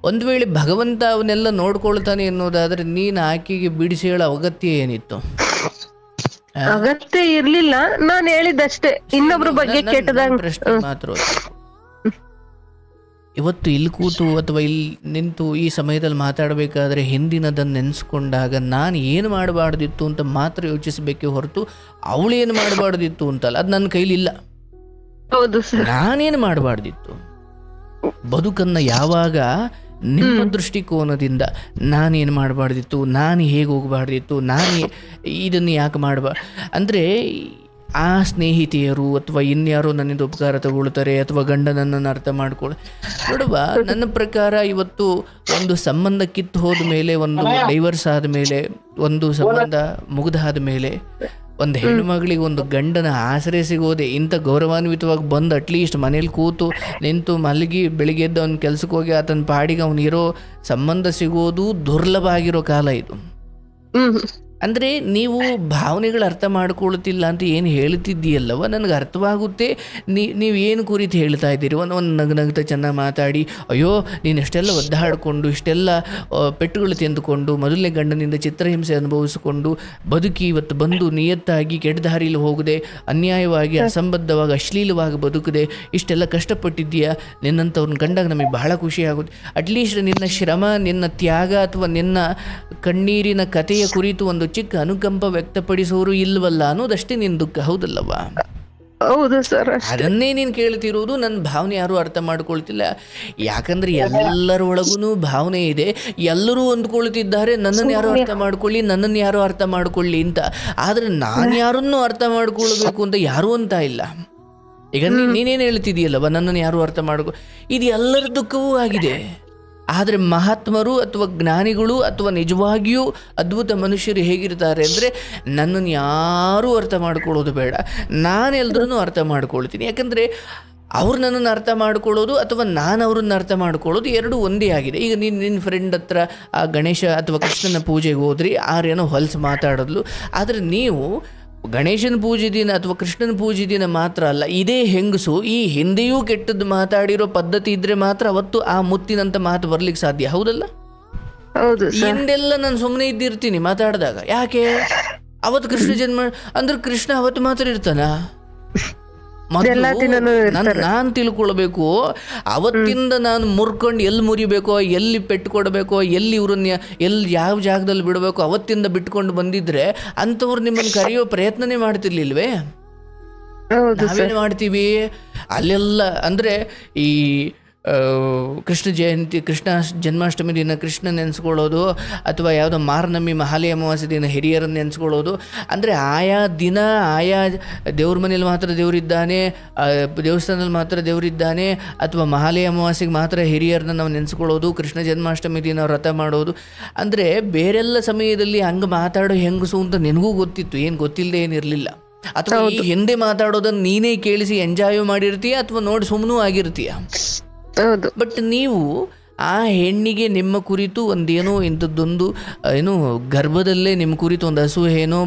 ಒಂದು ವೇಳೆ ಭಗವಂತ ಅವನ್ನೆಲ್ಲ ನೋಡ್ಕೊಳ್ತಾನೆ ಎನ್ನುವುದಾದ್ರೆ ನೀನು ಆಕೆಗೆ ಬಿಡಿಸಿ ಹೇಳೋ ಅಗತ್ಯ ಏನಿತ್ತು? ಅಗತ್ಯ ಇರ್ಲಿಲ್ಲ, ನಾನ್ ಹೇಳಿದ್ದಷ್ಟೇ, ಇನ್ನೊಬ್ರ ಬಗ್ಗೆ ಕೆಟ್ಟದಾಗ. ಪ್ರಶ್ನೆ ಮಾತ್ರ, ಇವತ್ತು ಇಲ್ಲಿ ಕೂತು ಅಥವಾ ಇಲ್ಲಿ ನಿಂತು ಈ ಸಮಯದಲ್ಲಿ ಮಾತಾಡಬೇಕಾದ್ರೆ ಹಿಂದಿನದನ್ನು ನೆನೆಸ್ಕೊಂಡಾಗ ನಾನು ಏನು ಮಾಡಬಾರ್ದಿತ್ತು ಅಂತ ಮಾತ್ರ ಯೋಚಿಸಬೇಕೇ ಹೊರತು ಅವಳೇನು ಮಾಡಬಾರ್ದಿತ್ತು ಅಂತಲ್ಲ. ಅದು ನನ್ನ ಕೈಲಿಲ್ಲ. ಹೌದು ಸರ್. ನಾನೇನು ಮಾಡಬಾರ್ದಿತ್ತು, ಬದುಕನ್ನು ಯಾವಾಗ ನಿಮ್ಮ ದೃಷ್ಟಿಕೋನದಿಂದ ನಾನೇನು ಮಾಡಬಾರ್ದಿತ್ತು, ನಾನು ಹೇಗೆ ಹೋಗಬಾರ್ದಿತ್ತು, ನಾನು ಇದನ್ನು ಯಾಕೆ ಮಾಡಬಾರ್ದು ಅಂದರೆ, ಆ ಸ್ನೇಹಿತೆಯರು ಅಥವಾ ಇನ್ಯಾರೋ ನನ್ನಿಂದ ಉಪಕಾರ ತಗೊಳ್ತಾರೆ ಅಥವಾ ಗಂಡನನ್ನು ಅರ್ಥ ಮಾಡ್ಕೊಳ್ಳ ನೋಡುವ. ನನ್ನ ಪ್ರಕಾರ ಇವತ್ತು ಒಂದು ಸಂಬಂಧ ಕಿತ್ತು ಹೋದ ಮೇಲೆ, ಒಂದು ಡೈವರ್ಸ್ ಆದ ಮೇಲೆ, ಒಂದು ಸಂಬಂಧ ಮುಗಿದಾದ ಮೇಲೆ ಒಂದು ಹೆಣ್ಣುಮಗಳಿಗೆ ಒಂದು ಗಂಡನ ಆಸರೆ ಸಿಗೋದೆ, ಇಂಥ ಗೌರವಾನ್ವಿತವಾಗಿ ಬಂದು ಅಟ್ಲೀಸ್ಟ್ ಮನೇಲಿ ಕೂತು ನಿಂತು ಮಲಗಿ ಬೆಳಿಗ್ಗೆ ಎದ್ದು ಅವ್ನ ಕೆಲ್ಸಕ್ಕೆ ಹೋಗಿ ಆತನ ಪಾಡಿಗೆ ಅವನಿರೋ ಸಂಬಂಧ ಸಿಗೋದು ದುರ್ಲಭ ಆಗಿರೋ ಕಾಲ ಇದು. ಅಂದರೆ ನೀವು ಭಾವನೆಗಳು ಅರ್ಥ ಮಾಡ್ಕೊಳ್ತಿಲ್ಲ ಅಂತ ಏನು ಹೇಳ್ತಿದ್ದೀಯಲ್ಲವ, ನನಗೆ ಅರ್ಥವಾಗುತ್ತೆ. ನೀವು ಏನು ಕುರಿತು ಹೇಳ್ತಾ ಇದ್ದೀರಿ. ಒಂದು ನಗ್ನಗ್ತಾ ಚೆನ್ನಾಗಿ ಮಾತಾಡಿ, ಅಯ್ಯೋ ನೀನು ಎಷ್ಟೆಲ್ಲ ಒದ್ದಾಡಿಕೊಂಡು ಇಷ್ಟೆಲ್ಲ ಪೆಟ್ಟುಗಳು ತೆಂದುಕೊಂಡು ಮೊದಲನೇ ಗಂಡನಿಂದ ಚಿತ್ರಹಿಂಸೆ ಅನುಭವಿಸಿಕೊಂಡು ಬದುಕಿ ಇವತ್ತು ಬಂದು ನಿಯತ್ತಾಗಿ ಕೆಟ್ಟ ದಾರಿಯಲ್ಲಿ ಹೋಗದೆ, ಅನ್ಯಾಯವಾಗಿ ಅಸಂಬದ್ಧವಾಗಿ ಅಶ್ಲೀಲವಾಗಿ ಬದುಕದೆ ಇಷ್ಟೆಲ್ಲ ಕಷ್ಟಪಟ್ಟಿದ್ದೀಯಾ. ನಿನ್ನಂಥವ್ರನ್ನ ಕಂಡಾಗ ನಮಗೆ ಬಹಳ ಖುಷಿ ಆಗುತ್ತೆ. ಅಟ್ಲೀಸ್ಟ್ ನಿನ್ನ ಶ್ರಮ, ನಿನ್ನ ತ್ಯಾಗ ಅಥವಾ ನಿನ್ನ ಕಣ್ಣೀರಿನ ಕಥೆಯ ಕುರಿತು ಒಂದು ಚಿಕ್ಕ ಅನುಕಂಪ ವ್ಯಕ್ತಪಡಿಸೋರು ಇಲ್ವಲ್ಲ ಅನ್ನೋದಷ್ಟೇ ನಿನ್ನ ದುಃಖ, ಹೌದಲ್ಲವಾ? ಹೌದು ಸರ್. ಅದನ್ನೇ ನೀನು ಕೇಳ್ತಿರೋದು. ನನ್ನ ಭಾವನೆ ಯಾರೂ ಅರ್ಥ ಮಾಡ್ಕೊಳ್ತಿಲ್ಲ. ಯಾಕಂದ್ರೆ ಎಲ್ಲರ ಒಳಗೂ ಭಾವನೆ ಇದೆ. ಎಲ್ಲರೂ ಅಂದ್ಕೊಳ್ತಿದ್ದಾರೆ ನನ್ನನ್ನು ಯಾರು ಅರ್ಥ ಮಾಡ್ಕೊಳ್ಳಿ, ನನ್ನನ್ನು ಯಾರು ಅರ್ಥ ಮಾಡ್ಕೊಳ್ಳಿ ಅಂತ. ಆದರೆ ನಾನು ಯಾರನ್ನೂ ಅರ್ಥ ಮಾಡ್ಕೊಳ್ಬೇಕು ಅಂತ ಯಾರೂ ಅಂತ ಇಲ್ಲ. ಈಗ ನೀನೇನು ಹೇಳ್ತಿದೀಯಲ್ಲವ, ನನ್ನನ್ನು ಯಾರು ಅರ್ಥ ಮಾಡ್ಕೊ, ಇದು ಎಲ್ಲರ ದುಃಖವೂ ಆಗಿದೆ. ಆದರೆ ಮಹಾತ್ಮರು ಅಥವಾ ಜ್ಞಾನಿಗಳು ಅಥವಾ ನಿಜವಾಗಿಯೂ ಅದ್ಭುತ ಮನುಷ್ಯರು ಹೇಗಿರ್ತಾರೆ ಅಂದರೆ, ನನ್ನನ್ನು ಯಾರೂ ಅರ್ಥ ಮಾಡ್ಕೊಳ್ಳೋದು ಬೇಡ, ನಾನು ಎಲ್ಲರೂ ಅರ್ಥ ಮಾಡ್ಕೊಳ್ತೀನಿ. ಯಾಕಂದರೆ ಅವ್ರು ನನ್ನನ್ನು ಅರ್ಥ ಮಾಡ್ಕೊಳ್ಳೋದು ಅಥವಾ ನಾನು ಅವ್ರನ್ನ ಅರ್ಥ ಮಾಡ್ಕೊಳ್ಳೋದು ಎರಡೂ ಒಂದೇ ಆಗಿದೆ. ಈಗ ನಿನ್ನ ಫ್ರೆಂಡ್ ಹತ್ರ ಆ ಗಣೇಶ ಅಥವಾ ಕೃಷ್ಣನ ಪೂಜೆಗೆ ಹೋದ್ರಿ, ಆರೇನೋ ಹೊಲಸು ಮಾತಾಡಿದ್ಲು. ಆದರೆ ನೀವು ಗಣೇಶನ ಪೂಜೆ ದಿನ ಅಥವಾ ಕೃಷ್ಣನ ಪೂಜೆ ದಿನ ಮಾತ್ರ ಅಲ್ಲ, ಇದೇ ಹೆಂಗಸು ಈ ಹಿಂದೆಯೂ ಕೆಟ್ಟದ್ದು ಮಾತಾಡಿರೋ ಪದ್ಧತಿ ಇದ್ರೆ ಮಾತ್ರ ಅವತ್ತು ಆ ಮುತ್ತಿನಂತ ಮಾತು ಬರ್ಲಿಕ್ಕೆ ಸಾಧ್ಯ. ಹೌದಲ್ಲ? ಹಿಂದೆಲ್ಲ ನಾನು ಸುಮ್ಮನೆ ಇದ್ದಿರ್ತೀನಿ ಮಾತಾಡಿದಾಗ. ಯಾಕೆ? ಅವತ್ತು ಕೃಷ್ಣ ಜನ್ಮ ಅಂದ್ರೆ ಕೃಷ್ಣ ಅವತ್ತು ಮಾತ್ರ ಇರ್ತಾನ? ನಾನು ತಿಳ್ಕೊಳ್ಬೇಕು, ಅವತ್ತಿಂದ ನಾನು ಮುರ್ಕೊಂಡು ಎಲ್ಲಿ ಮುರಿಬೇಕೋ, ಎಲ್ಲಿ ಪೆಟ್ಟು ಕೊಡಬೇಕೋ, ಎಲ್ಲಿ ಇವ್ರನ್ನ ಯಾವ ಜಾಗದಲ್ಲಿ ಬಿಡಬೇಕೋ ಅವತ್ತಿಂದ ಬಿಟ್ಕೊಂಡು ಬಂದಿದ್ರೆ ಅಂಥವ್ರು ನಿಮ್ಮನ್ನು ಕರೆಯೋ ಪ್ರಯತ್ನನೇ ಮಾಡ್ತಿರ್ಲಿಲ್ವೇ? ನಾವೇನು ಮಾಡ್ತೀವಿ ಅಲ್ಲೆಲ್ಲ ಅಂದರೆ ಈ ಕೃಷ್ಣ ಜಯಂತಿ, ಕೃಷ್ಣ ಜನ್ಮಾಷ್ಟಮಿ ದಿನ ಕೃಷ್ಣ ನೆನೆಸ್ಕೊಳ್ಳೋದು, ಅಥವಾ ಯಾವುದೋ ಮಾರ್ನಮ್ಮಿ ಮಹಾಲಯ ಅಮಾವಾಸ್ಯೆ ದಿನ ಹಿರಿಯರನ್ನು ನೆನೆಸ್ಕೊಳ್ಳೋದು. ಅಂದರೆ ಆಯಾ ದಿನ ಆಯಾ ದೇವ್ರ ಮನೇಲಿ ಮಾತ್ರ ದೇವರಿದ್ದಾನೆ, ದೇವಸ್ಥಾನದಲ್ಲಿ ಮಾತ್ರ ದೇವರಿದ್ದಾನೆ, ಅಥವಾ ಮಹಾಲಯ ಅಮಾವಾಸ್ಯೆಗೆ ಮಾತ್ರ ಹಿರಿಯರನ್ನ ನಾವು ನೆನೆಸ್ಕೊಳ್ಳೋದು, ಕೃಷ್ಣ ಜನ್ಮಾಷ್ಟಮಿ ದಿನ ವ್ರತ ಮಾಡೋದು. ಅಂದರೆ ಬೇರೆಲ್ಲ ಸಮಯದಲ್ಲಿ ಹಂಗೆ ಮಾತಾಡೋ ಹೆಂಗಸು ಅಂತ ನಿನಗೂ ಗೊತ್ತಿತ್ತು, ಏನು ಗೊತ್ತಿಲ್ಲದೆ ಏನಿರಲಿಲ್ಲ. ಅಥವಾ ಈ ಹಿಂದೆ ಮಾತಾಡೋದನ್ನು ನೀನೇ ಕೇಳಿಸಿ ಎಂಜಾಯ್ ಮಾಡಿರ್ತೀಯ, ಅಥವಾ ನೋಡಿ ಸುಮ್ಮನೂ ಆಗಿರ್ತೀಯ. ಬಟ್ ನೀವು ಆ ಹೆಣ್ಣಿಗೆ ನಿಮ್ಮ ಕುರಿತು ಒಂದೇನೋ ಇಂಥದ್ದೊಂದು ಏನೋ ಗರ್ಭದಲ್ಲೇ ನಿಮ್ಮ ಕುರಿತು ಒಂದು ಅಸೂಹೆನೋ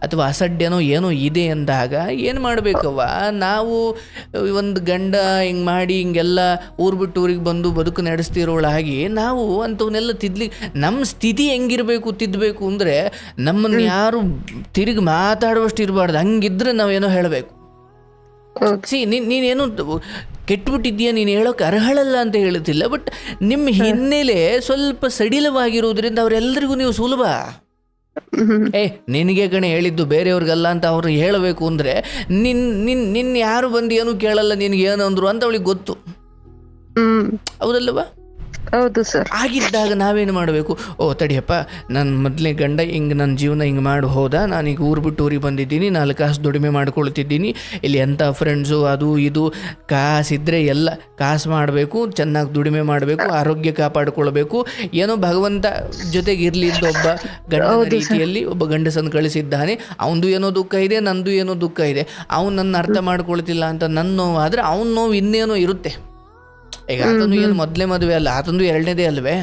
ಅಥವಾ ಅಸಡ್ಡೆನೋ ಏನೋ ಇದೆ ಅಂದಾಗ ಏನು ಮಾಡಬೇಕವ್ವ? ನಾವು ಒಂದು ಗಂಡ ಹಿಂಗೆ ಮಾಡಿ ಹಿಂಗೆಲ್ಲ ಊರು ಬಿಟ್ಟು ಊರಿಗೆ ಬಂದು ಬದುಕು ನಡೆಸ್ತಿರೋಳಾಗಿ ನಾವು ಅಂಥವನ್ನೆಲ್ಲ ನಮ್ಮ ಸ್ಥಿತಿ ಹೆಂಗಿರಬೇಕು ತಿದ್ದಬೇಕು ಅಂದರೆ ನಮ್ಮನ್ನು ಯಾರು ತಿರುಗಿ ಮಾತಾಡುವಷ್ಟು ಇರಬಾರ್ದು. ಹಂಗಿದ್ರೆ ನಾವೇನೋ ಹೇಳಬೇಕು. ನೀನೇನು ಕೆಟ್ಬಿಟ್ಟಿದ್ದೀಯ, ನೀನು ಹೇಳೋಕೆ ಅರ್ಹಳಲ್ಲ ಅಂತ ಹೇಳುತ್ತಿಲ್ಲ. ಬಟ್ ನಿಮ್ಮ ಹಿನ್ನೆಲೆ ಸ್ವಲ್ಪ ಸಡಿಲವಾಗಿರೋದ್ರಿಂದ ಅವರೆಲ್ಲರಿಗೂ ನೀವು ಸುಲಭ. ನಿನಗೆ ಕಣೆ ಹೇಳಿದ್ದು, ಬೇರೆಯವ್ರಿಗಲ್ಲ ಅಂತ ಅವ್ರು ಹೇಳಬೇಕು ಅಂದರೆ ನಿನ್ನ ಯಾರು ಬಂದು ಏನೂ ಕೇಳಲ್ಲ, ನಿನಗೆ ಏನು ಅಂದರು ಅಂತ ಅವಳಿಗೆ ಗೊತ್ತು. ಹೌದಲ್ಲವಾ? ಹೌದು ಸರ್. ಆಗಿದ್ದಾಗ ನಾವೇನು ಮಾಡಬೇಕು? ಓ ತಡಿಯಪ್ಪ, ನನ್ನ ಮೊದಲೇ ಗಂಡ ಹಿಂಗೆ ನನ್ನ ಜೀವನ ಹಿಂಗೆ ಮಾಡಿ ಹೋದ, ನಾನೀಗ ಊರು ಬಿಟ್ಟು ಊರಿಗೆ ಬಂದಿದ್ದೀನಿ, 4 ಕಾಸು ದುಡಿಮೆ ಮಾಡ್ಕೊಳ್ತಿದ್ದೀನಿ, ಇಲ್ಲಿ ಎಂಥ ಫ್ರೆಂಡ್ಸು ಅದು ಇದು, ಕಾಸಿದ್ರೆ ಎಲ್ಲ ಕಾಸು ಮಾಡಬೇಕು, ಚೆನ್ನಾಗಿ ದುಡಿಮೆ ಮಾಡಬೇಕು, ಆರೋಗ್ಯ ಕಾಪಾಡಿಕೊಳ್ಬೇಕು, ಏನೋ ಭಗವಂತ ಜೊತೆಗೆ ಇರಲಿ ಅಂತ ಒಬ್ಬ ಗಂಡನ ರೀತಿಯಲ್ಲಿ ಒಬ್ಬ ಗಂಡಸನ್ನು ಕಳಿಸಿದ್ದಾನೆ. ಅವನದು ಏನೋ ದುಃಖ ಇದೆ, ನಂದು ಏನೋ ದುಃಖ ಇದೆ, ಅವನು ನನ್ನ ಅರ್ಥ ಮಾಡ್ಕೊಳ್ತಿಲ್ಲ ಅಂತ ನನ್ನ ನೋವು ಆದರೆ ಅವನ ನೋವು ಇನ್ನೇನೋ ಇರುತ್ತೆ. ಈಗ ಆತಂದು ಏನು ಮೊದಲೇ ಮದುವೆ ಅಲ್ಲ, ಆತಂದು 2ನೇದೇ ಅಲ್ವೇ?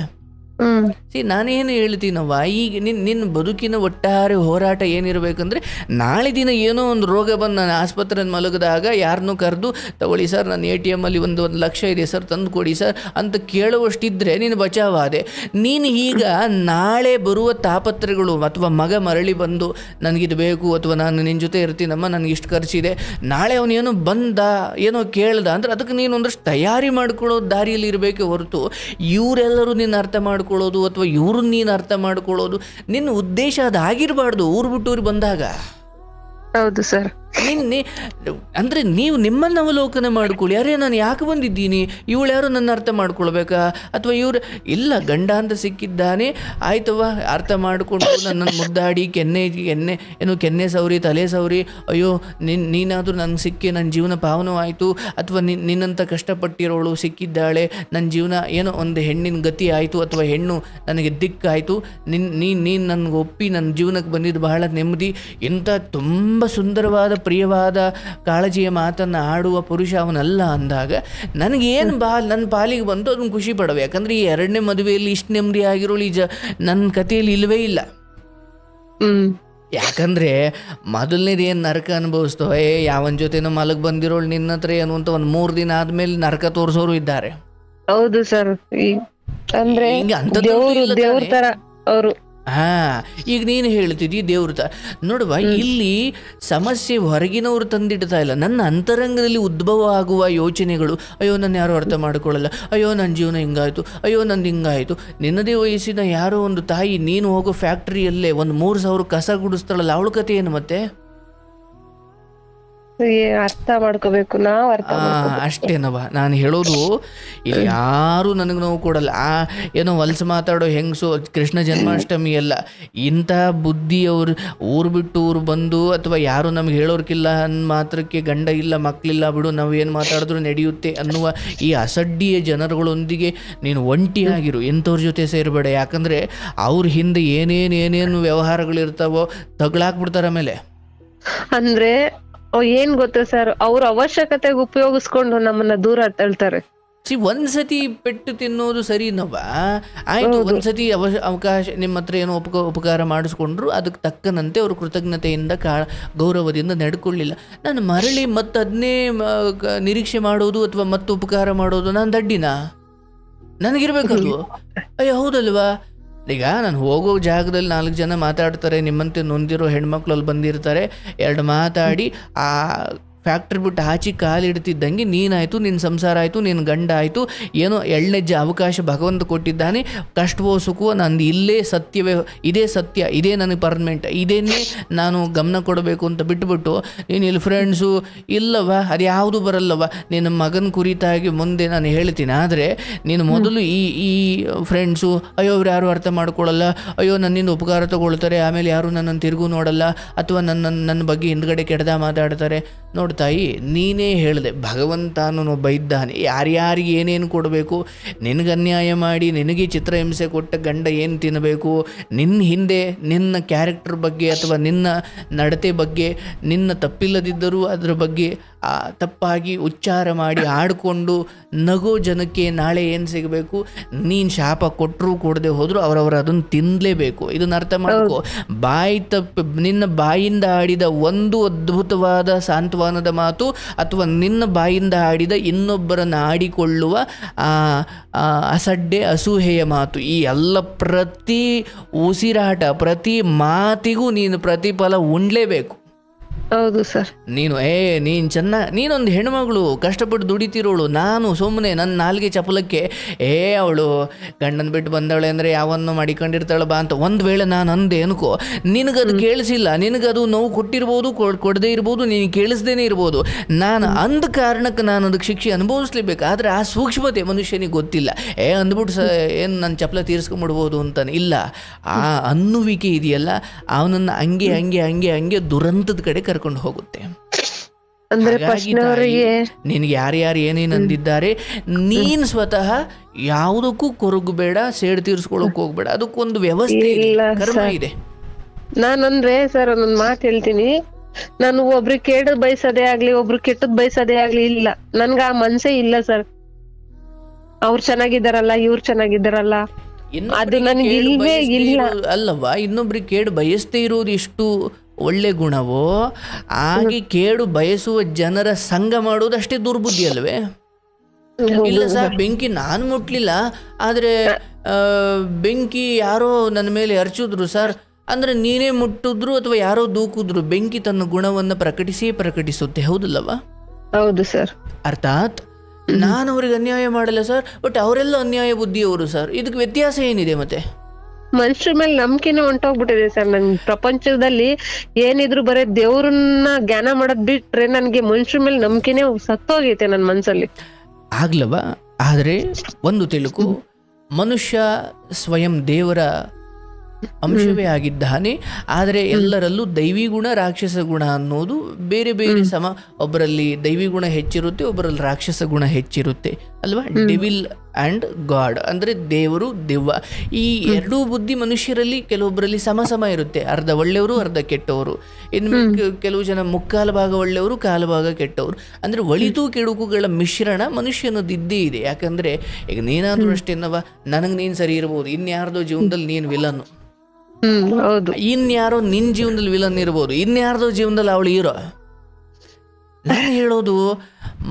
ನಾನೇನು ಹೇಳ್ತೀನವ್ವ, ಈಗ ನಿನ್ನ ಬದುಕಿನ ಒಟ್ಟಾರೆ ಹೋರಾಟ ಏನಿರಬೇಕಂದ್ರೆ, ನಾಳೆ ದಿನ ಏನೋ ಒಂದು ರೋಗ ಬಂದು ನಾನು ಆಸ್ಪತ್ರೆಯಲ್ಲಿ ಮಲಗಿದಾಗ ಯಾರನ್ನೂ ಕರೆದು ತಗೊಳ್ಳಿ ಸರ್, ನನ್ನ ATM ಅಲ್ಲಿ ಒಂದು ಲಕ್ಷ ಇದೆ ಸರ್, ತಂದು ಕೊಡಿ ಸರ್ ಅಂತ ಕೇಳುವಷ್ಟಿದ್ರೆ ನೀನು ಬಚಾವಾದೆ. ನೀನು ಈಗ ನಾಳೆ ಬರುವ ತಾಪತ್ರೆಗಳು, ಅಥವಾ ಮಗ ಮರಳಿ ಬಂದು ನನಗಿದು ಬೇಕು, ಅಥವಾ ನಾನು ನಿನ್ನ ಜೊತೆ ಇರ್ತೀನಮ್ಮ, ನನಗೆ ಇಷ್ಟು ಖರ್ಚಿದೆ, ನಾಳೆ ಅವನೇನೋ ಬಂದ ಏನೋ ಕೇಳ್ದ ಅಂದ್ರೆ ಅದಕ್ಕೆ ನೀನು ಒಂದಷ್ಟು ತಯಾರಿ ಮಾಡ್ಕೊಳ್ಳೋ ದಾರಿಯಲ್ಲಿ ಇರಬೇಕೆ ಹೊರತು ಇವರೆಲ್ಲರೂ ನಿನ್ನ ಅರ್ಥ ಮಾಡ್ಕೊಳ್ಳೋದು ಅಥವಾ ಇವ್ರನ್ನ ನೀನು ಅರ್ಥ ಮಾಡ್ಕೊಳ್ಳೋದು ನಿನ್ನ ಉದ್ದೇಶ ಅದಾಗಿರಬಾರ್ದು ಊರು ಬಿಟ್ಟು ಊರಿಗೆ ಬಂದಾಗ. ಹೌದು ಸರ್. ಅಂದರೆ ನೀವು ನಿಮ್ಮನ್ನು ಅವಲೋಕನ ಮಾಡ್ಕೊಳ್ಳಿ. ಅರೇ ನಾನು ಯಾಕೆ ಬಂದಿದ್ದೀನಿ, ಇವಳು ಯಾರು ನನ್ನ ಅರ್ಥ ಮಾಡ್ಕೊಳ್ಬೇಕಾ, ಅಥವಾ ಇವ್ರು ಇಲ್ಲ ಗಂಡ ಅಂತ ಸಿಕ್ಕಿದ್ದಾನೆ ಆಯ್ತವ ಅರ್ಥ ಮಾಡಿಕೊಂಡು ನನ್ನನ್ನು ಮುದ್ದಾಡಿ ಕೆನ್ನೆ ಸೌರಿ ತಲೆ ಸೌರಿ, ಅಯ್ಯೋ ನೀನಾದರೂ ನನಗೆ ಸಿಕ್ಕಿ ನನ್ನ ಜೀವನ ಪಾವನವಾಯಿತು, ಅಥವಾ ನಿನ್ನಂಥ ಕಷ್ಟಪಟ್ಟಿರೋಳು ಸಿಕ್ಕಿದ್ದಾಳೆ, ನನ್ನ ಜೀವನ ಏನೋ ಒಂದು ಹೆಣ್ಣಿನ ಗತಿ ಆಯಿತು, ಅಥವಾ ಹೆಣ್ಣು ನನಗೆ ದಿಕ್ಕಾಯಿತು, ನೀನು ನನಗೆ ಒಪ್ಪಿ ನನ್ನ ಜೀವನಕ್ಕೆ ಬಂದಿದ್ದು ಬಹಳ ನೆಮ್ಮದಿ, ಇಂಥ ತುಂಬ ಸುಂದರವಾದ ಪ್ರಿಯವಾದ ಕಾಳಜಿಯ ಮಾತನ್ನು ಆಡುವ ಪುರುಷ ಅವನಲ್ಲ ಅಂದಾಗ ನನಗೇನು ನನ್ನ ಪಾಲಿಗೆ ಬಂತು ಅದನ್ನು ಖುಷಿ ಪಡವೆ. ಯಾಕಂದರೆ ಈ 2ನೇ ಮದುವೆಯಲ್ಲಿ ಇಷ್ಟು ನೆಮ್ಮದಿ ಆಗಿರೋಳು ನನ್ನ ಕಥೆಯಲ್ಲಿ ಇಲ್ಲವೇ ಇಲ್ಲ. ಯಾಕಂದರೆ ಮೊದಲನೇದು ಏನು ನರಕ ಅನುಭವಿಸ್ತೋ, ಯಾವನ ಜೊತೆನೋ ಮಲಗಿ ಬಂದಿರೋಳು ನಿನ್ನ ಹತ್ರ ಏನು ಅಂತ ಒಂದು 3 ದಿನ ಆದಮೇಲೆ ನರಕ ತೋರಿಸೋರು ಇದ್ದಾರೆ. ಹೌದು ಸರ್. ಅಂದ್ರೆ ದೇವ್ರ ತರ ಅವರು. ಈಗ ನೀನು ಹೇಳ್ತಿದ್ದಿ ದೇವ್ರ ನೋಡುವ, ಇಲ್ಲಿ ಸಮಸ್ಯೆ ಹೊರಗಿನವರು ತಂದಿಡ್ತಾ ಇಲ್ಲ, ನನ್ನ ಅಂತರಂಗದಲ್ಲಿ ಉದ್ಭವ ಆಗುವ ಯೋಚನೆಗಳು. ಅಯ್ಯೋ ನನ್ನ ಯಾರು ಅರ್ಥ ಮಾಡ್ಕೊಳ್ಳಲ್ಲ, ಅಯ್ಯೋ ನನ್ನ ಜೀವನ ಹಿಂಗಾಯಿತು, ಅಯ್ಯೋ ನಂದು ಹಿಂಗಾಯಿತು. ನಿನ್ನದೇ ವಯಸ್ಸಿನ ಯಾರೋ ಒಂದು ತಾಯಿ, ನೀನು ಹೋಗೋ ಫ್ಯಾಕ್ಟ್ರಿಯಲ್ಲೇ ಒಂದು 3,000 ಕಸ ಗುಡಿಸ್ತಾಳಲ್ಲ, ಅವಳ ಕತೆ ಏನು ಮತ್ತೆ? ಅರ್ಥ ಮಾಡ್ಕೋಬೇಕು, ನಾವ್ ಅರ್ಥ ಮಾಡ್ಕೋಬೇಕು. ಅಷ್ಟೇನವ ನಾನು ಹೇಳೋದು. ಇಲ್ಲಿ ಯಾರು ನನಗೆ ನೋವು ಕೊಡಲ್ಲ. ಏನೋ ಹೊಲ್ಸು ಮಾತಾಡೋ ಹೆಂಗಸು ಕೃಷ್ಣ ಜನ್ಮಾಷ್ಟಮಿ ಎಲ್ಲ ಇಂಥ ಬುದ್ಧಿಯವ್ರು ಊರು ಬಿಟ್ಟು ಊರು ಬಂದು ಅಥವಾ ಯಾರು ನಮ್ಗೆ ಹೇಳೋರ್ಕಿಲ್ಲ ಅನ್ ಮಾತ್ರಕ್ಕೆ ಗಂಡ ಇಲ್ಲ ಮಕ್ಕಳಿಲ್ಲ ಬಿಡು ನಾವು ಏನು ಮಾತಾಡಿದ್ರು ನಡೆಯುತ್ತೆ ಅನ್ನುವ ಈ ಅಸಡ್ಡಿಯ ಜನರುಗಳೊಂದಿಗೆ ನೀನು ಒಂಟಿಯಾಗಿರು, ಎಂಥವ್ರ ಜೊತೆ ಸೇರಬೇಡ. ಯಾಕಂದರೆ ಅವ್ರ ಹಿಂದೆ ಏನೇನು ವ್ಯವಹಾರಗಳಿರ್ತಾವೋ ತಗ್ಲಾಕ್ಬಿಡ್ತಾರೆ. ಆಮೇಲೆ ಅಂದ್ರೆ ಏನ್ ಗೊತ್ತಾ ಸರ್, ಅವ್ರ ಅವಶ್ಯಕತೆಗೆ ಉಪಯೋಗಿಸ್ಕೊಂಡು ನಮ್ಮನ್ನ ದೂರ ತಳ್ತಾರೆ. ಒಂದ್ಸತಿ ಪೆಟ್ಟು ತಿನ್ನೋದು ಸರಿನವ, ಆಯ್ತು. ಒಂದ್ಸತಿ ಅವಕಾಶ ನಿಮ್ಮ ಹತ್ರ ಏನೋ ಉಪಕಾರ ಮಾಡಿಸ್ಕೊಂಡ್ರು, ಅದಕ್ಕೆ ತಕ್ಕನಂತೆ ಅವರು ಕೃತಜ್ಞತೆಯಿಂದ ಗೌರವದಿಂದ ನಡ್ಕೊಳ್ಳಿಲ್ಲ. ನಾನು ಮರಳಿ ಮತ್ತೆ ಅದನ್ನೇ ನಿರೀಕ್ಷೆ ಮಾಡೋದು ಅಥವಾ ಮತ್ತೆ ಉಪಕಾರ ಮಾಡೋದು ನಾನು ದಡ್ಡಿನ? ನನಗಿರ್ಬೇಕದು. ಅಯ್ಯೋ ಹೌದಲ್ವಾ? ಈಗ ನಾನು ಹೋಗೋ ಜಾಗದಲ್ಲಿ 4 ಜನ ಮಾತಾಡ್ತಾರೆ, ನಿಮ್ಮಂತೆ ನೊಂದಿರೋ ಹೆಣ್ಮಕ್ಳು ಅಲ್ಲಿ ಬಂದಿರ್ತಾರೆ, 2 ಮಾತಾಡಿ ಆ ಫ್ಯಾಕ್ಟ್ರಿ ಬಿಟ್ಟು ಆಚೆ ಕಾಲಿಡ್ತಿದ್ದಂಗೆ ನೀನಾಯಿತು, ನಿನ್ನ ಸಂಸಾರ ಆಯಿತು, ನಿನ್ನ ಗಂಡ ಆಯಿತು, ಏನೋ ಎಳ್ಳೆಜ್ಜೆ ಅವಕಾಶ ಭಗವಂತ ಕೊಟ್ಟಿದ್ದಾನೆ. ಕಷ್ಟವೋ ಸುಖವೋ ನಂದು ಇಲ್ಲೇ ಸತ್ಯವೇ, ಇದೇ ಸತ್ಯ, ಇದೇ ನನಗೆ ಪರ್ಮನೆಂಟ್, ಇದೇನೇ ನಾನು ಗಮನ ಕೊಡಬೇಕು ಅಂತ ಬಿಟ್ಟುಬಿಟ್ಟು ನೀನು ಇಲ್ಲಿ ಫ್ರೆಂಡ್ಸು ಇಲ್ಲವ, ಅದು ಯಾವುದು ಬರಲ್ಲವ. ನಿನ್ನ ಮಗನ ಕುರಿತಾಗಿ ಮುಂದೆ ನಾನು ಹೇಳ್ತೀನಿ. ಆದರೆ ನೀನು ಮೊದಲು ಈ ಫ್ರೆಂಡ್ಸು, ಅಯ್ಯೋ ಅವ್ರು ಯಾರು ಅರ್ಥ ಮಾಡ್ಕೊಳ್ಳಲ್ಲ, ಅಯ್ಯೋ ನನ್ನಿಂದ ಉಪಕಾರ ತಗೊಳ್ತಾರೆ, ಆಮೇಲೆ ಯಾರು ನನ್ನನ್ನು ತಿರುಗೂ ನೋಡಲ್ಲ, ಅಥವಾ ನನ್ನ ಬಗ್ಗೆ ಹಿಂದ್ಗಡೆ ಕೆಡ್ದ ಮಾತಾಡ್ತಾರೆ. ನೋಡ್ತಾಯಿ, ನೀನೇ ಹೇಳಿದೆ ಭಗವಂತನೂ ಒಬ್ಬ ಇದ್ದಾನೆ, ಯಾರ್ಯಾರಿಗೆ ಏನೇನು ಕೊಡಬೇಕು. ನಿನಗೆ ಅನ್ಯಾಯ ಮಾಡಿ ನಿನಗೆ ಚಿತ್ರಹಿಂಸೆ ಕೊಟ್ಟ ಗಂಡ ಏನು ತಿನ್ನಬೇಕು, ನಿನ್ನ ಹಿಂದೆ ನಿನ್ನ ಕ್ಯಾರೆಕ್ಟರ್ ಬಗ್ಗೆ ಅಥವಾ ನಿನ್ನ ನಡತೆ ಬಗ್ಗೆ ನಿನ್ನ ತಪ್ಪಿಲ್ಲದಿದ್ದರೂ ಅದರ ಬಗ್ಗೆ ತಪ್ಪಾಗಿ ಉಚ್ಚಾರ ಮಾಡಿ ಆಡಿಕೊಂಡು ನಗೋ ಜನಕ್ಕೆ ನಾಳೆ ಏನು ಸಿಗಬೇಕು. ನೀನು ಶಾಪ ಕೊಟ್ಟರು ಕೊಡದೆ ಹೋದರೂ ಅವರವರು ಅದನ್ನು ತಿನ್ನಲೇಬೇಕು. ಇದನ್ನು ಅರ್ಥ ಮಾಡ್ಕೋ. ನಿನ್ನ ಬಾಯಿಂದ ಆಡಿದ ಒಂದು ಅದ್ಭುತವಾದ ಸಾಂತ್ವನದ ಮಾತು ಅಥವಾ ನಿನ್ನ ಬಾಯಿಂದ ಆಡಿದ ಇನ್ನೊಬ್ಬರನ್ನು ಆಡಿಕೊಳ್ಳುವ ಅಸಡ್ಡೆ ಅಸೂಹೆಯ ಮಾತು, ಈ ಎಲ್ಲ ಪ್ರತಿ ಉಸಿರಾಟ ಪ್ರತಿ ಮಾತಿಗೂ ನೀನು ಪ್ರತಿಫಲ ಉಣ್ಲೇಬೇಕು. ಹೌದು ಸರ್. ನೀನು ನೀನೊಂದು ಹೆಣ್ಮಗಳು ಕಷ್ಟಪಟ್ಟು ದುಡಿತಿರೋಳು. ನಾನು ಸುಮ್ಮನೆ ನನ್ನ ನಾಲ್ಗೆ ಚಪಲಕ್ಕೆ ಅವಳು ಗಂಡನ ಬಿಟ್ಟು ಬಂದವಳೆ ಅಂದರೆ ಯಾವನ್ನೋ ಮಾಡಿಕೊಂಡಿರ್ತಾಳೆ ಬಾ ಅಂತ ಒಂದು ವೇಳೆ ನಾನು ಅಂದೆ ಅನ್ಕೋ, ನಿನಗದು ಕೇಳಿಸಿಲ್ಲ, ನಿನಗದು ನೋವು ಕೊಟ್ಟಿರ್ಬೋದು, ಕೊಡದೇ ಇರ್ಬೋದು, ನೀನು ಕೇಳಿಸ್ದೇನೆ ಇರ್ಬೋದು. ನಾನು ಅಂದ ಕಾರಣಕ್ಕೆ ನಾನು ಅದಕ್ಕೆ ಶಿಕ್ಷೆ ಅನುಭವಿಸ್ಲೇಬೇಕು. ಆದರೆ ಆ ಸೂಕ್ಷ್ಮತೆ ಮನುಷ್ಯನಿಗೆ ಗೊತ್ತಿಲ್ಲ. ಅಂದ್ಬಿಟ್ಟು ಏನು ನನ್ನ ಚಪಲ ತೀರಿಸ್ಕೊಂಡ್ಬಿಡ್ಬೋದು ಅಂತಾನೆ. ಇಲ್ಲ, ಆ ಅನ್ನುವಿಕೆ ಇದೆಯಲ್ಲ ಅವನನ್ನು ಹಂಗೆ ಹಂಗೆ ಹಂಗೆ ಹಂಗೆ ದುರಂತದ ಕಡೆ ಕರ್ಕೊಂಡು ಹೋಗುತ್ತೆ. ನಿನ್ಗೆ ಯಾರ್ಯಾರು ಏನೇನು ಅಂದಿದ್ದಾರೆ, ನೀನು ಸ್ವತಃ ಯಾವುದಕ್ಕೂ ಕೊರಗಬೇಡ, ಸೇಡ್ ತೀರ್ಸ್ಕೊಳಕ್ ಹೋಗ್ಬೇಡ. ಅದಕ್ಕೊಂದು ವ್ಯವಸ್ಥೆ ಕರ್ಮ ಇದೆ. ನಾನಂದ್ರೆ ಸರ್ ಒಂದೊಂದು ಮಾತು ಹೇಳ್ತೀನಿ, ನಾನು ಒಬ್ರಿಗೆ ಕೇಳದ್ ಬಯಸೋದೇ ಆಗ್ಲಿ, ಒಬ್ರು ಕೆಟ್ಟದ್ ಬಯಸೋದೇ ಆಗ್ಲಿ, ಇಲ್ಲ, ನನ್ಗ ಆ ಮನ್ಸೇ ಇಲ್ಲ ಸರ್. ಅವ್ರು ಚೆನ್ನಾಗಿದ್ದಾರಲ್ಲ, ಇವ್ರು ಚೆನ್ನಾಗಿದ್ದಾರಲ್ಲ, ಅದು ನನಗೆ ಇಲ್ವೇ ಇಲ್ಲ ಅಲ್ಲವಾ? ಇನ್ನೊಬ್ರಿಗೆ ಕೇಡು ಬಯಸ್ತೇ ಇರೋದು ಎಷ್ಟು ಒಳ್ಳೆ ಗುಣವೋ ಹಾಗೆ ಕೇಡು ಬಯಸುವ ಜನರ ಸಂಘ ಮಾಡೋದು ಅಷ್ಟೇ ದುರ್ಬುದ್ಧಿ ಅಲ್ವೇ? ಇಲ್ಲ ಸರ್, ಬೆಂಕಿ ನಾನು ಮುಟ್ಲಿಲ್ಲ, ಆದರೆ ಬೆಂಕಿ ಯಾರೋ ನನ್ನ ಮೇಲೆ ಎರಚಿದ್ರು ಸರ್ ಅಂದ್ರೆ ನೀನೇ ಮುಟ್ಟಿದ್ರು ಅಥವಾ ಯಾರೋ ದೂಕಿದ್ರು, ಬೆಂಕಿ ತನ್ನ ಗುಣವನ್ನು ಪ್ರಕಟಿಸುತ್ತೆ. ಹೌದಲ್ಲವಾ? ಹೌದು ಸರ್. ಅರ್ಥಾತ್ ನಾನು ಅವ್ರಿಗೆ ಅನ್ಯಾಯ ಮಾಡಲ್ಲ ಸರ್, ಬಟ್ ಅವರೆಲ್ಲ ಅನ್ಯಾಯ ಬುದ್ಧಿಯವರು ಸರ್. ಇದಕ್ಕೆ ವ್ಯತ್ಯಾಸ ಏನಿದೆ? ಮತ್ತೆ ಮನುಷ್ಯರ ಮೇಲೆ ನಂಬಿಕೆನೇ ಹೊಂಟೋಗ್ಬಿಟ್ಟಿದೆ ಸರ್. ನನ್ ಪ್ರಪಂಚದಲ್ಲಿ ಏನಿದ್ರು ಬರೀ ದೇವ್ರನ್ನ ಜ್ಞಾನ ಮಾಡೋದ್ ಬಿಟ್ರೆ ನನ್ಗೆ ಮನುಷ್ಯರ ಮೇಲೆ ನಂಬಿಕೆನೇ ಸತ್ತೋಗೈತೆ ನನ್ ಮನ್ಸಲ್ಲಿ. ಆಗ್ಲವಾ? ಆದ್ರೆ ಒಂದು ತಿಳುಕು, ಮನುಷ್ಯ ಸ್ವಯಂ ದೇವರ ಅಂಶವೇ ಆಗಿದ್ದಾನೆ. ಆದರೆ ಎಲ್ಲರಲ್ಲೂ ದೈವಿ ಗುಣ ರಾಕ್ಷಸ ಗುಣ ಅನ್ನೋದು ಬೇರೆ ಬೇರೆ ಒಬ್ಬರಲ್ಲಿ ದೈವಿ ಗುಣ ಹೆಚ್ಚಿರುತ್ತೆ, ಒಬ್ಬರಲ್ಲಿ ರಾಕ್ಷಸ ಗುಣ ಹೆಚ್ಚಿರುತ್ತೆ ಅಲ್ವಾ? ಡೆವಿಲ್ ಆ್ಯಂಡ್ ಗಾಡ್ ಅಂದರೆ ದೇವರು ದೆವ್ವ. ಈ ಎರಡೂ ಬುದ್ಧಿ ಮನುಷ್ಯರಲ್ಲಿ ಕೆಲವೊಬ್ಬರಲ್ಲಿ ಸಮ ಇರುತ್ತೆ. ಅರ್ಧ ಒಳ್ಳೆಯವರು, ಅರ್ಧ ಕೆಟ್ಟವರು. ಇನ್ನು ಕೆಲವು ಜನ ಮುಕ್ಕಾಲು ಭಾಗ ಒಳ್ಳೆಯವರು, ಕಾಲು ಭಾಗ ಕೆಟ್ಟವರು. ಅಂದರೆ ಒಳಿತು ಕೆಡುಕುಗಳ ಮಿಶ್ರಣ ಮನುಷ್ಯನದಿದ್ದೇ ಇದೆ. ಯಾಕಂದರೆ ಈಗ ನೀನಾದರೂ ಅಷ್ಟೇನವ, ನನಗೆ ನೀನು ಸರಿ ಇರ್ಬೋದು, ಇನ್ಯಾರ್ದೋ ಜೀವನದಲ್ಲಿ ನೀನು ವಿಲನ್ನು, ಇನ್ಯಾರೋ ನಿನ್ನ ಜೀವನದಲ್ಲಿ ವಿಲನ್ ಇರ್ಬೋದು, ಇನ್ಯಾರ್ದೋ ಜೀವನದಲ್ಲಿ ಅವಳು ಹೀರೋ. ನಾನು ಹೇಳೋದು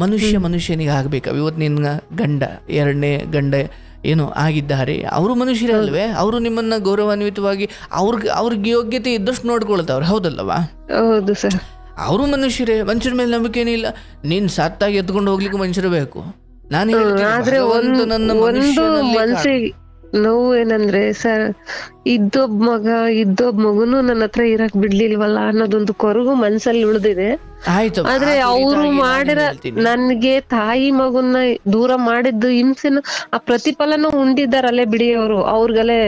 ಮನುಷ್ಯನಿಗೆ ಆಗ್ಬೇಕು. ಇವತ್ತು ನಿನ್ನ ಗಂಡ, ಎರಡನೇ ಗಂಡ ಏನೋ ಆಗಿದ್ದಾರೆ, ಅವರು ಮನುಷ್ಯರೇ ಅಲ್ವೇ? ಅವರು ನಿಮ್ಮನ್ನ ಗೌರವಾನ್ವಿತವಾಗಿ ಅವ್ರಿಗೆ ಯೋಗ್ಯತೆ ಇದ್ದಷ್ಟು ನೋಡ್ಕೊಳ್ತಾವ್ರೆ. ಹೌದಲ್ಲವಾ? ಹೌದು ಸರ್. ಅವರು ಮನುಷ್ಯರೇ, ಮನುಷ್ಯರ ಮೇಲೆ ನಂಬಿಕೆನೇ ಇಲ್ಲ. ನೀನ್ ಸತ್ತಾಗಿ ಎತ್ಕೊಂಡು ಹೋಗ್ಲಿಕ್ಕೆ ಮನುಷ್ಯರು ಬೇಕು. ನಾನು ನೋವು ಏನಂದ್ರೆ ಸರ್, ಇದ್ದೊಬ್ಬ ಮಗುನು ನನ್ನ ಹತ್ರ ಇರಕ್ ಬಿಡ್ಲಿಲ್ವಲ್ಲ ಅನ್ನೋದೊಂದು ಕೊರಗು ಮನ್ಸಲ್ಲಿ ಉಳ್ದಿದೆ. ಆಯ್ತು, ಆದ್ರೆ ಅವ್ರು ಮಾಡಿರ ನನ್ಗೆ ತಾಯಿ ಮಗುನ ದೂರ ಮಾಡಿದ್ದು ಹಿಂಸೆನು ಆ ಪ್ರತಿಫಲನೂ ಉಂಡಿದ್ದಾರಲ್ಲೇ ಬಿಡಿ. ಅವ್ರಿಗಲ್ಲೇ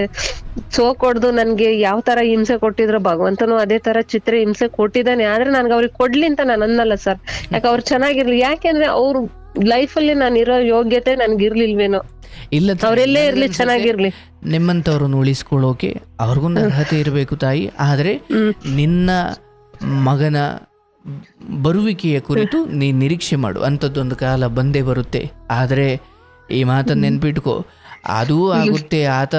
ಸೋಕ್ ಹೊಡ್ದು ನನ್ಗೆ ಯಾವ ತರ ಹಿಂಸೆ ಕೊಟ್ಟಿದ್ರು ಭಗವಂತನು ಅದೇ ತರ ಚಿತ್ರ ಹಿಂಸೆ ಕೊಟ್ಟಿದ್ದಾನೆ. ಆದ್ರೆ ನನ್ಗೆ ಅವ್ರಿಗೆ ಕೊಡ್ಲಿ ಅಂತ ನಾನು ಅನ್ನಲ್ಲ ಸರ್. ಯಾಕೆ ಅವ್ರು ಚೆನ್ನಾಗಿರ್ಲಿ, ಯಾಕೆಂದ್ರೆ ಅವ್ರು ಲೈಫ್ ಅಲ್ಲಿ ನಾನು ಇರೋ ಯೋಗ್ಯತೆ ನನ್ಗೆ ಇರ್ಲಿಲ್ವೇನೋ. ಇಲ್ಲ, ಅವ್ರೆಲ್ಲೇ ಇರ್ಲಿ, ಚೆನ್ನಾಗಿರ್ಲಿ. ನಿಮ್ಮಂಥವ್ರನ್ನ ಉಳಿಸ್ಕೊಳ್ಳೋಕೆ ಅವ್ರಿಗೊಂದು ಅರ್ಹತೆ ಇರಬೇಕು ತಾಯಿ. ಆದರೆ ನಿನ್ನ ಮಗನ ಬರುವಿಕೆಯ ಕುರಿತು ನೀ ನಿರೀಕ್ಷೆ ಮಾಡು, ಅಂಥದ್ದೊಂದು ಕಾಲ ಬಂದೇ ಬರುತ್ತೆ. ಆದರೆ ಈ ಮಾತನ್ನು ನೆನ್ಪಿಟ್ಕೋ, ಅದೂ ಆಗುತ್ತೆ. ಆತ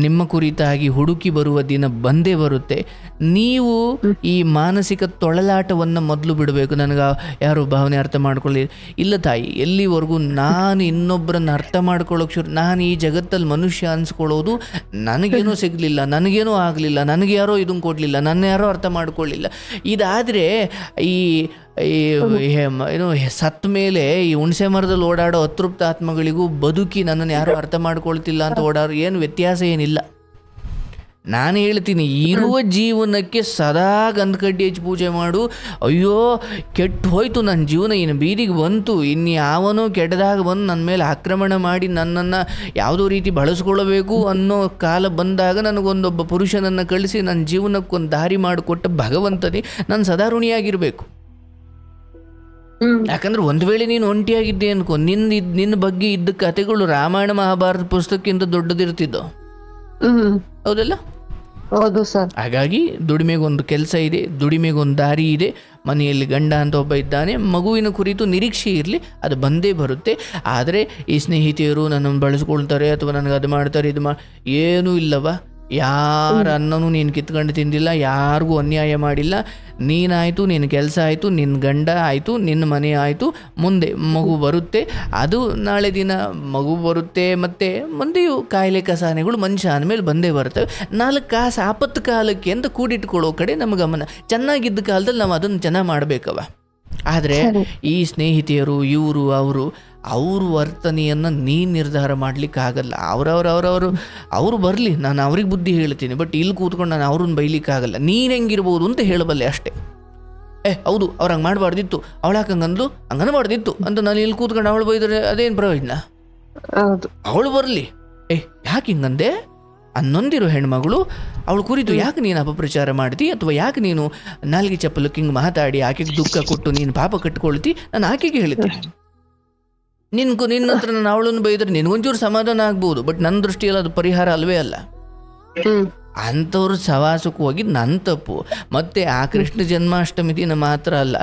ನಿಮ್ಮ ಕುರಿತಾಗಿ ಹುಡುಕಿ ಬರುವ ದಿನ ಬಂದೇ ಬರುತ್ತೆ. ನೀವು ಈ ಮಾನಸಿಕ ತೊಳಲಾಟವನ್ನು ಮೊದಲು ಬಿಡಬೇಕು. ನನಗೆ ಯಾರು ಭಾವನೆ ಅರ್ಥ ಮಾಡ್ಕೊಳ್ಳಿ, ಇಲ್ಲ ತಾಯಿ, ಎಲ್ಲಿವರೆಗೂ ನಾನು ಇನ್ನೊಬ್ಬರನ್ನು ಅರ್ಥ ಮಾಡ್ಕೊಳ್ಳೋಕೆ ನಾನು ಈ ಜಗತ್ತಲ್ಲಿ ಮನುಷ್ಯ ಅನ್ಸ್ಕೊಳ್ಳೋದು, ನನಗೇನೂ ಸಿಗಲಿಲ್ಲ, ನನಗೇನೂ ಆಗಲಿಲ್ಲ, ನನಗೆ ಯಾರೋ ಇದನ್ನು ಕೊಡಲಿಲ್ಲ, ನನ್ನ ಯಾರೋ ಅರ್ಥ ಮಾಡ್ಕೊಳ್ಳಿಲ್ಲ, ಇದಾದರೆ ಈ ಏನು ಸತ್ತ ಮೇಲೆ ಈ ಹುಣಸೆ ಮರದಲ್ಲಿ ಓಡಾಡೋ ಅತೃಪ್ತ ಆತ್ಮಗಳಿಗೂ ಬದುಕಿ ನನ್ನನ್ನು ಯಾರೂ ಅರ್ಥ ಮಾಡ್ಕೊಳ್ತಿಲ್ಲ ಅಂತ ಓಡಾಡೋ ಏನು ವ್ಯತ್ಯಾಸ ಏನಿಲ್ಲ. ನಾನು ಹೇಳ್ತೀನಿ, ಇರುವ ಜೀವನಕ್ಕೆ ಸದಾ ಗಂಧಕಡ್ಡಿ ಹಚ್ಚಿ ಪೂಜೆ ಮಾಡು. ಅಯ್ಯೋ ಕೆಟ್ಟು ಹೋಯ್ತು ನನ್ನ ಜೀವನ, ಇನ್ನು ಬೀದಿಗೆ ಬಂತು, ಇನ್ನು ಯಾವನೋ ಕೆಟ್ಟದಾಗ ಬಂದು ನನ್ನ ಮೇಲೆ ಆಕ್ರಮಣ ಮಾಡಿ ನನ್ನನ್ನು ಯಾವುದೋ ರೀತಿ ಬಳಸ್ಕೊಳ್ಬೇಕು ಅನ್ನೋ ಕಾಲ ಬಂದಾಗ ನನಗೊಂದೊಬ್ಬ ಪುರುಷನನ್ನು ಕಳಿಸಿ ನನ್ನ ಜೀವನಕ್ಕೊಂದು ದಾರಿ ಮಾಡಿಕೊಟ್ಟ ಭಗವಂತನೇ ನಾನು ಸದಾ ಋಣಿಯಾಗಿರಬೇಕು. ಯಾಕಂದ್ರೆ ಒಂದು ವೇಳೆ ನೀನು ಒಂಟಿಯಾಗಿದ್ದೆ ಅನ್ಕೊ, ನಿನ್ನ ಬಗ್ಗೆ ಇದ್ದ ಕಥೆಗಳು ರಾಮಾಯಣ ಮಹಾಭಾರತ ಪುಸ್ತಕಕ್ಕಿಂತ ದೊಡ್ಡದಿರ್ತಿದ್ದೋ, ಹೌದಲ್ಲ? ಹೌದು ಸರ್. ಹಾಗಾಗಿ ದುಡಿಮೆಗೊಂದು ಕೆಲಸ ಇದೆ, ದುಡಿಮೆಗೊಂದು ದಾರಿ ಇದೆ, ಮನೆಯಲ್ಲಿ ಗಂಡ ಅಂತ ಒಬ್ಬ ಇದ್ದಾನೆ, ಮಗುವಿನ ಕುರಿತು ನಿರೀಕ್ಷೆ ಇರಲಿ, ಅದು ಬಂದೇ ಬರುತ್ತೆ. ಆದರೆ ಈ ಸ್ನೇಹಿತೆಯರು ನನ್ನನ್ನು ಬಳಸ್ಕೊಳ್ತಾರೆ ಅಥವಾ ನನಗೆ ಅದು ಮಾಡ್ತಾರೆ ಇದು ಏನೂ ಇಲ್ಲವ. ಯಾರ ಅನ್ನನೂ ನೀನು ಕಿತ್ಕೊಂಡು ತಿಂದಿಲ್ಲ, ಯಾರಿಗೂ ಅನ್ಯಾಯ ಮಾಡಿಲ್ಲ. ನೀನಾಯಿತು, ನಿನ್ನ ಕೆಲಸ ಆಯಿತು, ನಿನ್ನ ಗಂಡ ಆಯಿತು, ನಿನ್ನ ಮನೆ ಆಯಿತು, ಮುಂದೆ ಮಗು ಬರುತ್ತೆ. ಅದು ನಾಳೆ ದಿನ ಮಗು ಬರುತ್ತೆ, ಮತ್ತು ಮುಂದೆಯೂ ಕಾಯಿಲೆ ಕಸಾನೆಗಳು ಮನುಷ್ಯ ಅಂದಮೇಲೆ ಬಂದೇ ಬರ್ತವೆ. 4 ಕಾಸು ಆಪತ್ತು ಕಾಲಕ್ಕೆ ಅಂತ ಕೂಡಿಟ್ಕೊಳ್ಳೋ ಕಡೆ ನಮ್ಮ ಗಮನ. ಚೆನ್ನಾಗಿದ್ದ ಕಾಲದಲ್ಲಿ ನಾವು ಅದನ್ನು ಚೆನ್ನಾಗಿ ಮಾಡಬೇಕವ. ಆದರೆ ಈ ಸ್ನೇಹಿತೆಯರು ಇವರು ಅವ್ರ ವರ್ತನೆಯನ್ನು ನೀನು ನಿರ್ಧಾರ ಮಾಡಲಿಕ್ಕಾಗಲ್ಲ. ಅವರು ಬರಲಿ, ನಾನು ಅವ್ರಿಗೆ ಬುದ್ಧಿ ಹೇಳ್ತೀನಿ, ಬಟ್ ಇಲ್ಲಿ ಕೂತ್ಕೊಂಡು ನಾನು ಅವ್ರನ್ನ ಬೈಲಿಕ್ಕಾಗಲ್ಲ. ನೀನು ಹೆಂಗಿರ್ಬೋದು ಅಂತ ಹೇಳಬಲ್ಲೆ ಅಷ್ಟೇ. ಹೌದು ಅವ್ರು ಹಂಗೆ ಮಾಡಬಾರ್ದಿತ್ತು, ಅವಳು ಹಂಗಂದ್ಲು, ಹಂಗನಬಾರ್ದಿತ್ತು ಅಂತ ನಾನು ಇಲ್ಲಿ ಕೂತ್ಕೊಂಡು ಅವಳು ಬೈದರೆ ಅದೇನು ಪ್ರಯೋಜನ? ಅವಳು ಬರಲಿ, ಯಾಕೆ ಹಿಂಗಂದೆ ಅನ್ನೊಂದಿರೋ ಹೆಣ್ಮಗಳು ಅವಳು ಕುರಿತು ಯಾಕೆ ನೀನು ಅಪಪ್ರಚಾರ ಮಾಡ್ತಿ, ಅಥವಾ ಯಾಕೆ ನೀನು ನಾಲ್ಗೆ ಚಪ್ಪಲಕ್ಕೆ ಹಿಂಗೆ ಮಾತಾಡಿ ಆಕೆಗೆ ದುಃಖ ಕೊಟ್ಟು ನೀನು ಪಾಪ ಕಟ್ಕೊಳ್ತಿ? ನಾನು ಆಕೆಗೆ ಹೇಳ್ತೀನಿ, ನಿನ್ನ ಹತ್ರ ನಾನು ಅವಳನ್ನು ಬೈದ್ರೆ ನಿನಗೊಂಚೂರು ಸಮಾಧಾನ ಆಗ್ಬೋದು, ಬಟ್ ನನ್ನ ದೃಷ್ಟಿಯಲ್ಲಿ ಅದು ಪರಿಹಾರ ಅಲ್ವೇ ಅಲ್ಲ. ಅಂಥವ್ರು ಸವಾಸಕ್ಕೆ ಹೋಗಿದ್ದು ನನ್ನ ತಪ್ಪು. ಮತ್ತು ಆ ಕೃಷ್ಣ ಜನ್ಮಾಷ್ಟಮಿ ದಿನ ಮಾತ್ರ ಅಲ್ಲ,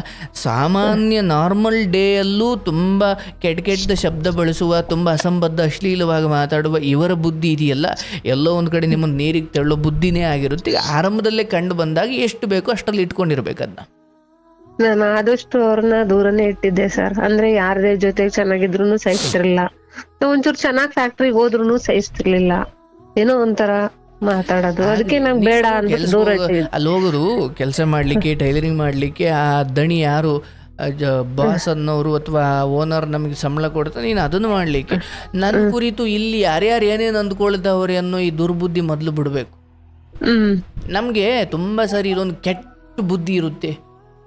ಸಾಮಾನ್ಯ ನಾರ್ಮಲ್ ಡೇಯಲ್ಲೂ ತುಂಬ ಕೆಟ್ಟ ಶಬ್ದ ಬಳಸುವ, ತುಂಬ ಅಸಂಬದ್ಧ ಅಶ್ಲೀಲವಾಗಿ ಮಾತಾಡುವ ಇವರ ಬುದ್ಧಿ ಇದೆಯಲ್ಲ, ಎಲ್ಲೋ ಒಂದು ಕಡೆ ನಿಮ್ಮನ್ನು ನೀರಿಗೆ ತೆಳ್ಳೋ ಬುದ್ಧಿನೇ ಆಗಿರುತ್ತೆ. ಈಗ ಆರಂಭದಲ್ಲೇ ಕಂಡು ಬಂದಾಗ ಎಷ್ಟು ಬೇಕೋ ಅಷ್ಟರಲ್ಲಿ ಇಟ್ಕೊಂಡಿರ್ಬೇಕದನ್ನ. ನಾನು ಆದಷ್ಟು ಅವ್ರನ್ನ ದೂರನೇ ಇಟ್ಟಿದ್ದೆ ಸರ್. ಅಂದ್ರೆ ಯಾರದೇ ಜೊತೆ ಚೆನ್ನಾಗಿದ್ರು ಸಹಿಸ್ತಿರ್ಲಿಲ್ಲ, ಒಂಚೂರು ಚೆನ್ನಾಗ್ ಫ್ಯಾಕ್ಟ್ರಿಗೆ ಹೋದ್ರು ಸಹಿಸ್ತಿರ್ಲಿಲ್ಲ, ಏನೋ ಒಂಥರ ಮಾತಾಡೋದು. ಅದಕ್ಕೆ ನಂಗೆ ಬೇಡ ಅಂತ ದೂರ ಇಟ್ಟಿದ್ದೆ. ಅಲ್ಲಿ ಹೋಗೋದು ಕೆಲಸ ಮಾಡ್ಲಿಕ್ಕೆ, ಟೈಲರಿಂಗ್ ಮಾಡ್ಲಿಕ್ಕೆ, ಆ ದಣಿ ಯಾರು ಬಾಸ್ ಅನ್ನೋರು ಅಥವಾ ಓನರ್ ನಮಗೆ ಸಂಬಳ ಕೊಡ್ತಾರೆ, ನೀನು ಅದನ್ನು ಮಾಡಲಿಕ್ಕೆ. ನನ್ನ ಕುರಿತು ಇಲ್ಲಿ ಯಾರ್ಯಾರು ಏನೇನು ಅಂದ್ಕೊಳ್ತಾವ್ರೆ ಅನ್ನೋ ಈ ದುರ್ಬುದ್ಧಿ ಮೊದಲು ಬಿಡಬೇಕು. ನಮಗೆ ತುಂಬ ಸರಿ ಇದೊಂದು ಕೆಟ್ಟ ಬುದ್ಧಿ ಇರುತ್ತೆ.